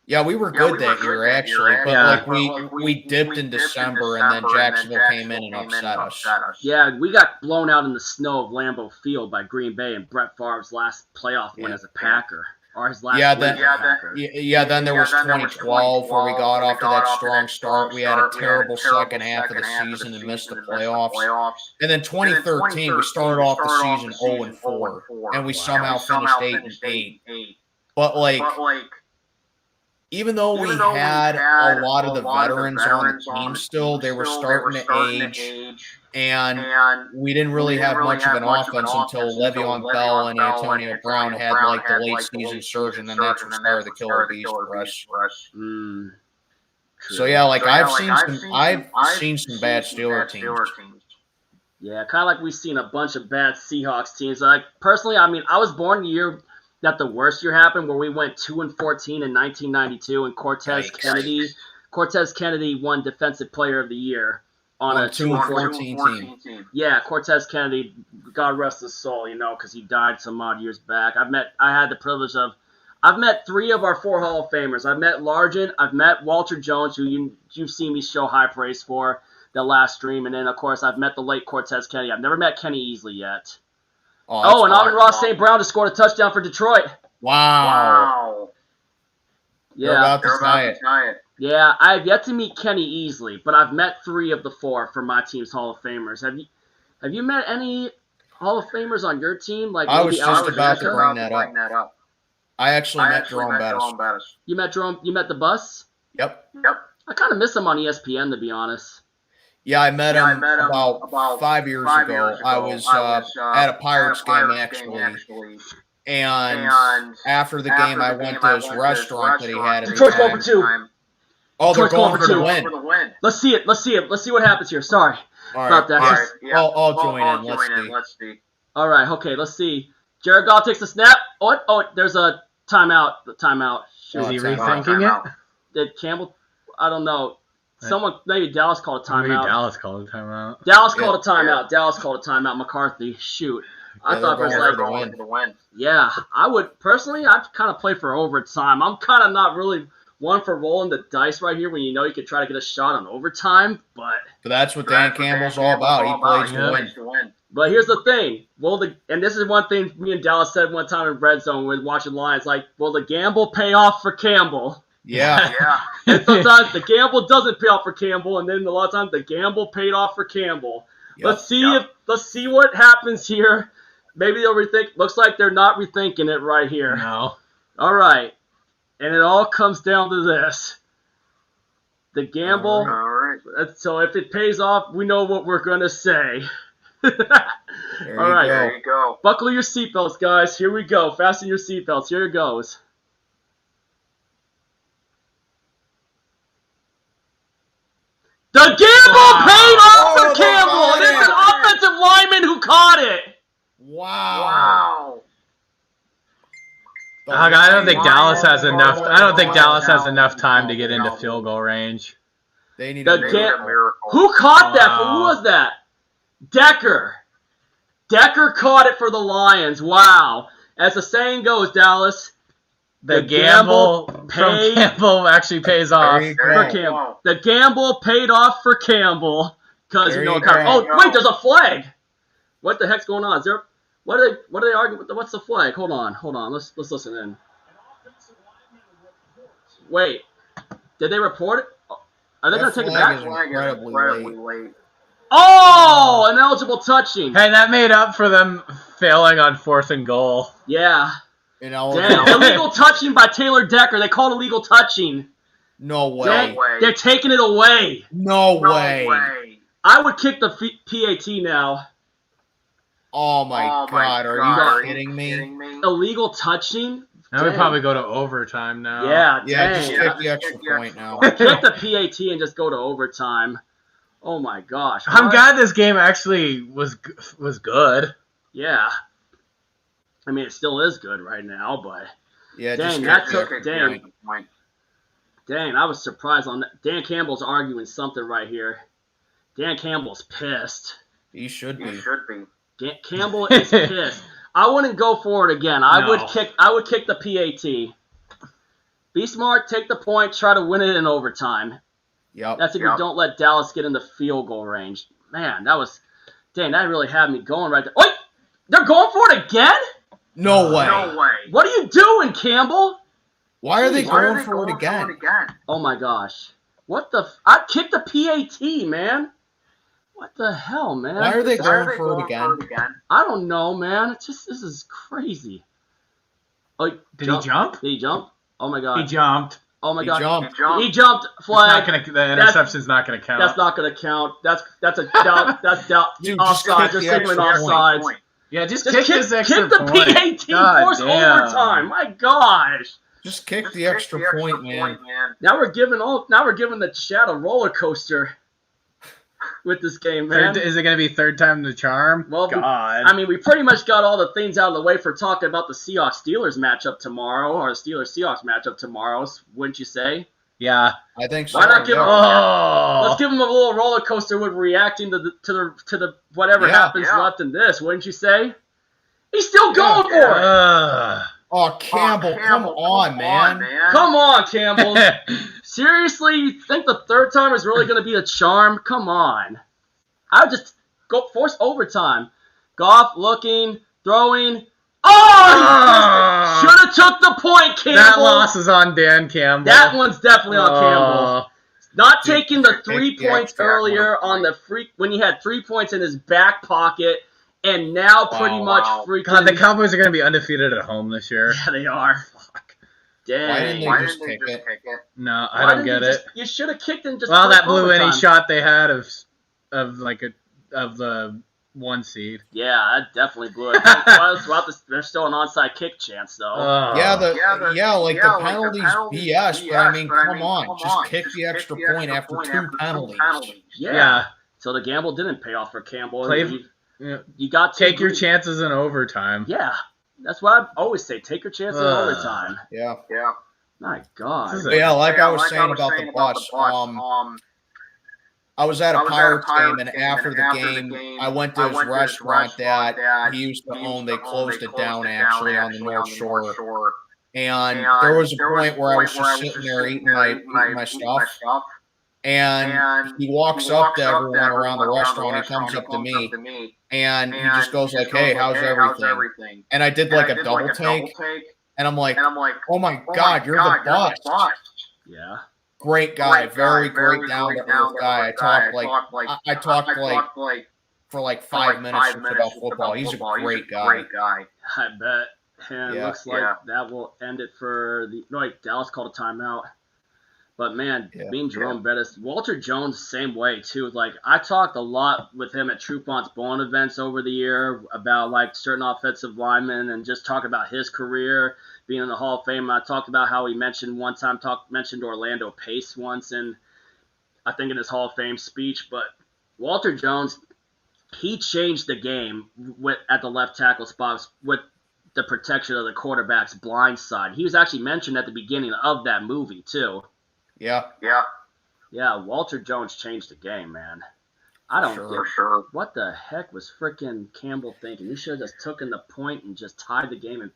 [SPEAKER 1] Yeah, we were good that year, actually. But, we dipped in December, and then Jacksonville came in and upset us.
[SPEAKER 2] Yeah, we got blown out in the snow of Lambeau Field by Green Bay and Brett Favre's last playoff win as a Packer. Or his last win as a Packer.
[SPEAKER 1] Then there was 2012 where we got off to that strong start. We had a terrible second half of the season and missed the playoffs. And then 2013, we started off the season 0-4, and we somehow finished 8-8. But, even though we had a lot of the veterans on the team still, they were starting to age, and we didn't really have much of an offense until Le'Veon Bell and Antonio Brown had the late season surge, and then that's what started the killer beast for us. So yeah, I've seen some bad Steelers teams.
[SPEAKER 2] Yeah, kind of like we've seen a bunch of bad Seahawks teams. Personally, I was born the year that the worst year happened, where we went 2-14 in 1992, and Cortez Kennedy won Defensive Player of the Year on a
[SPEAKER 1] 2-14 team.
[SPEAKER 2] Yeah, Cortez Kennedy, God rest his soul, because he died some odd years back. I had the privilege of, I've met 3 of our 4 Hall of Famers. I've met Largent, I've met Walter Jones, who you've seen me show high praise for the last stream, and then of course I've met the late Cortez Kennedy. I've never met Kenny Easley yet. And Amon-Ra St. Brown just scored a touchdown for Detroit.
[SPEAKER 1] Wow.
[SPEAKER 2] Yeah.
[SPEAKER 1] They're about to tie it.
[SPEAKER 2] Yeah, I have yet to meet Kenny Easley, but I've met 3 of the 4 for my team's Hall of Famers. Have you met any Hall of Famers on your team?
[SPEAKER 1] I was just about to bring that up. I actually met Jerome Bettis.
[SPEAKER 2] You met Jerome? You met the Bus?
[SPEAKER 1] Yep.
[SPEAKER 2] I kind of miss him on ESPN, to be honest.
[SPEAKER 1] Yeah, I met him about 5 years ago. I was at a Pirates game, actually. And after the game, I went to his restaurant that he had at the
[SPEAKER 2] Detroit's going for 2.
[SPEAKER 1] Oh, they're going for the win.
[SPEAKER 2] Let's see it. Let's see what happens here. Sorry about that.
[SPEAKER 1] I'll join in. Let's see.
[SPEAKER 2] All right. Okay. Let's see. Jared Goff takes the snap. Oh, there's a timeout.
[SPEAKER 3] Is he rethinking it?
[SPEAKER 2] Did Campbell? I don't know. Maybe Dallas called a timeout.
[SPEAKER 3] Maybe Dallas called a timeout.
[SPEAKER 2] Dallas called a timeout. McCarthy. Shoot. I thought it was
[SPEAKER 1] the win.
[SPEAKER 2] Yeah, I would personally. I'd kind of play for overtime. I'm kind of not really one for rolling the dice right here when you could try to get a shot on overtime, but
[SPEAKER 1] that's what Dan Campbell's all about. He plays to win.
[SPEAKER 2] But here's the thing. And this is one thing me and Dallas said one time in Red Zone when watching Lions. Will the gamble pay off for Campbell?
[SPEAKER 1] Yeah.
[SPEAKER 2] And sometimes the gamble doesn't pay off for Campbell, and then a lot of times the gamble paid off for Campbell. Yep. Let's see what happens here. Maybe they'll rethink. Looks like they're not rethinking it right here.
[SPEAKER 3] No.
[SPEAKER 2] All right. And it all comes down to this. The gamble.
[SPEAKER 1] All right.
[SPEAKER 2] So if it pays off, we know what we're going to say.
[SPEAKER 1] There you go.
[SPEAKER 2] Buckle your seatbelts, guys. Here we go. Fasten your seatbelts. Here it goes. The gamble paid off for Campbell, and it's an offensive lineman who caught it.
[SPEAKER 1] Wow.
[SPEAKER 3] I don't think Dallas has enough. I don't think Dallas has enough time to get into field goal range.
[SPEAKER 1] They need a miracle.
[SPEAKER 2] Who caught that? Who was that? Decker. Decker caught it for the Lions. Wow. As the saying goes, Dallas, the gamble
[SPEAKER 3] from Campbell actually pays off
[SPEAKER 2] for Campbell. The gamble paid off for Campbell because wait, there's a flag. What the heck's going on? Is there? What are they arguing? What's the flag? Hold on. Let's listen in. Wait, did they report it? Are they going to take it back?
[SPEAKER 1] Incredibly late.
[SPEAKER 2] Oh, ineligible touching.
[SPEAKER 3] Hey, that made up for them failing on 4th and goal.
[SPEAKER 2] Yeah. Illegal touching by Taylor Decker. They called illegal touching.
[SPEAKER 1] No way.
[SPEAKER 2] They're taking it away.
[SPEAKER 1] No way.
[SPEAKER 2] I would kick the PAT now.
[SPEAKER 1] Oh my God! Are you kidding me?
[SPEAKER 2] Illegal touching.
[SPEAKER 3] Now we probably go to overtime now.
[SPEAKER 2] Yeah.
[SPEAKER 1] Just kick the extra point now.
[SPEAKER 2] Kick the PAT and just go to overtime. Oh my gosh!
[SPEAKER 3] I'm glad this game actually was good.
[SPEAKER 2] Yeah. I mean, it still is good right now, but
[SPEAKER 1] yeah,
[SPEAKER 2] dang, I was surprised on that. Dan Campbell's arguing something right here. Dan Campbell's pissed.
[SPEAKER 1] He should be.
[SPEAKER 2] Dan Campbell is pissed. I wouldn't go for it again. I would kick the PAT. Be smart, take the point, try to win it in overtime.
[SPEAKER 1] Yep.
[SPEAKER 2] That's if you don't let Dallas get in the field goal range. Man, that really had me going right there. Wait, they're going for it again?
[SPEAKER 1] No way.
[SPEAKER 2] What are you doing, Campbell?
[SPEAKER 1] Why are they going for it again?
[SPEAKER 2] Oh my gosh. I kicked the PAT, man. What the hell, man?
[SPEAKER 1] Why are they going for it again?
[SPEAKER 2] I don't know, man. This is crazy. Oh,
[SPEAKER 3] Did he jump?
[SPEAKER 2] Did he jump? Oh my god.
[SPEAKER 3] He jumped.
[SPEAKER 2] Oh my god.
[SPEAKER 1] Jumped.
[SPEAKER 2] He jumped. Flag.
[SPEAKER 3] The interception's not gonna count.
[SPEAKER 2] That's not gonna count. That's a doubt. That's doubt.
[SPEAKER 1] Dude,
[SPEAKER 2] offside. They're signaling offsides.
[SPEAKER 3] Yeah, just kick this extra
[SPEAKER 2] kick the
[SPEAKER 3] point.
[SPEAKER 2] PAT. Force overtime. My gosh.
[SPEAKER 1] Just kick the extra point, man.
[SPEAKER 2] Now we're giving the Chad a roller coaster with this game, man.
[SPEAKER 3] Is it going to be third time the charm?
[SPEAKER 2] Well,
[SPEAKER 3] God.
[SPEAKER 2] we pretty much got all the things out of the way for talking about the Seahawks-Steelers matchup tomorrow, or the Steelers-Seahawks matchup tomorrow, wouldn't you say?
[SPEAKER 3] Yeah.
[SPEAKER 1] I think so.
[SPEAKER 2] Why not give
[SPEAKER 3] Let's
[SPEAKER 2] give them a little roller coaster with reacting to the whatever happens left in this, wouldn't you say? He's still going for it.
[SPEAKER 1] Oh, Campbell, come on, man.
[SPEAKER 2] Come on, Campbell. Seriously, you think the third time is really going to be a charm? Come on. I would just go force overtime. Goff looking, throwing. Oh! Should have took the point, Campbell.
[SPEAKER 3] That loss is on Dan Campbell.
[SPEAKER 2] That one's definitely on Campbell. Not taking the 3 points earlier on the when he had 3 points in his back pocket. And now pretty much freaking...
[SPEAKER 3] God, the Cowboys are going to be undefeated at home this year.
[SPEAKER 2] Yeah, they are. Fuck. Dang.
[SPEAKER 1] Why didn't they just kick it?
[SPEAKER 3] No, I don't get it.
[SPEAKER 2] You should have kicked and just...
[SPEAKER 3] Well, that blew any shot they had of the 1 seed.
[SPEAKER 2] Yeah, that definitely blew it. There's still an onside kick chance, though.
[SPEAKER 1] The penalties BS, but I mean, come on. Just kick the extra point after 2 penalties.
[SPEAKER 2] Yeah. So the gamble didn't pay off for Campbell. You got to
[SPEAKER 3] take your chances in overtime.
[SPEAKER 2] Yeah, that's what I always say. Take your chances in overtime.
[SPEAKER 1] Yeah.
[SPEAKER 2] My God.
[SPEAKER 1] Yeah, like I was saying about the bus. I was at a Pirates game, and after the game, I went to his restaurant that he used to own. They closed it down, actually, on the North Shore. And there was a point where I was just sitting there eating my stuff. And he walks up to everyone around the restaurant. He comes up to me, and he just goes like, "Hey, how's everything?" And I did like a double take, and I'm like, "Oh my God, you're the boss!"
[SPEAKER 2] Yeah,
[SPEAKER 1] great guy, very great down to earth guy. I talked for like 5 minutes about football. He's a great guy.
[SPEAKER 2] I bet. And it looks like that will end it for the. No, wait, Dallas called a timeout. But, man, being Jerome Bettis, Walter Jones, same way, too. Like, I talked a lot with him at Trufont's Bowling events over the year about, like, certain offensive linemen and just talk about his career being in the Hall of Fame. I talked about how he mentioned Orlando Pace once in his Hall of Fame speech. But Walter Jones, he changed the game at the left tackle spot with the protection of the quarterback's blind side. He was actually mentioned at the beginning of that movie, too.
[SPEAKER 1] Yeah,
[SPEAKER 2] Walter Jones changed the game, man. I don't get what the heck was frickin' Campbell thinking. He should have just taken the point and just tied the game and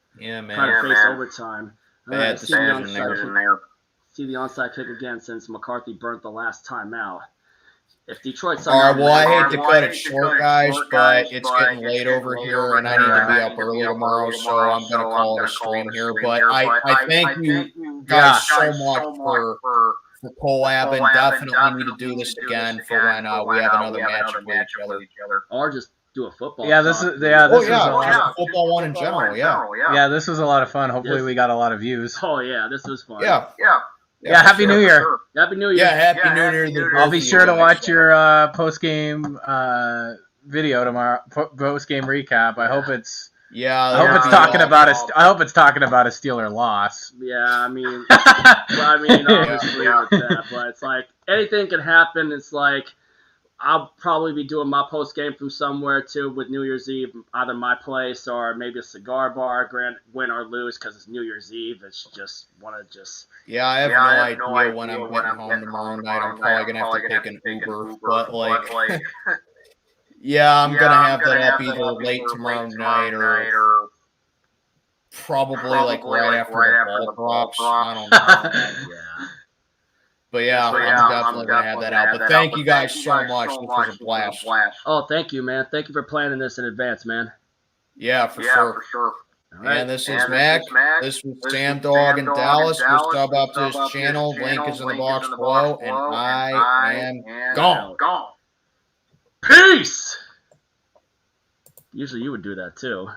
[SPEAKER 2] tried to face overtime.
[SPEAKER 1] Bad decision there.
[SPEAKER 2] See the onside kick again since McCarthy burnt the last time out. If Detroit
[SPEAKER 1] all right, well, I hate to cut it short, guys, but it's getting late over here, and I need to be up early tomorrow, so I'm going to call it a stream here. But I thank you guys so much for collabing. Definitely need to do this again for when we have another matchup with each other.
[SPEAKER 2] Or just do a football.
[SPEAKER 3] This was a
[SPEAKER 1] football one in general.
[SPEAKER 3] Yeah, this was a lot of fun. Hopefully, we got a lot of views.
[SPEAKER 2] Oh yeah, this was fun.
[SPEAKER 3] Yeah, Happy New Year.
[SPEAKER 2] Happy New Year.
[SPEAKER 1] Yeah, Happy New Year.
[SPEAKER 3] I'll be sure to watch your post-game video tomorrow, post-game recap. I hope it's talking about a Steeler loss.
[SPEAKER 2] Yeah, I mean obviously with that, but it's like anything can happen. It's like I'll probably be doing my post game from somewhere too with New Year's Eve, either my place or maybe a cigar bar, win or lose, because it's New Year's Eve. It's just
[SPEAKER 1] Yeah, I have no idea when I'm getting home tomorrow night. I'm probably gonna have to take an Uber, but like. Yeah, I'm gonna have that up either late tomorrow night or probably like right after the ball drops. I don't know.
[SPEAKER 2] Yeah.
[SPEAKER 1] But yeah, I'm definitely gonna have that out. But thank you guys so much. This was a blast.
[SPEAKER 2] Oh, thank you, man. Thank you for planning this in advance, man.
[SPEAKER 1] Yeah, for sure.
[SPEAKER 2] All right.
[SPEAKER 1] And this is Mac. This was Sam Dog in Dallas. We'll sub up to his channel. Link is in the box below. And I am gone.
[SPEAKER 2] Peace! Usually you would do that too.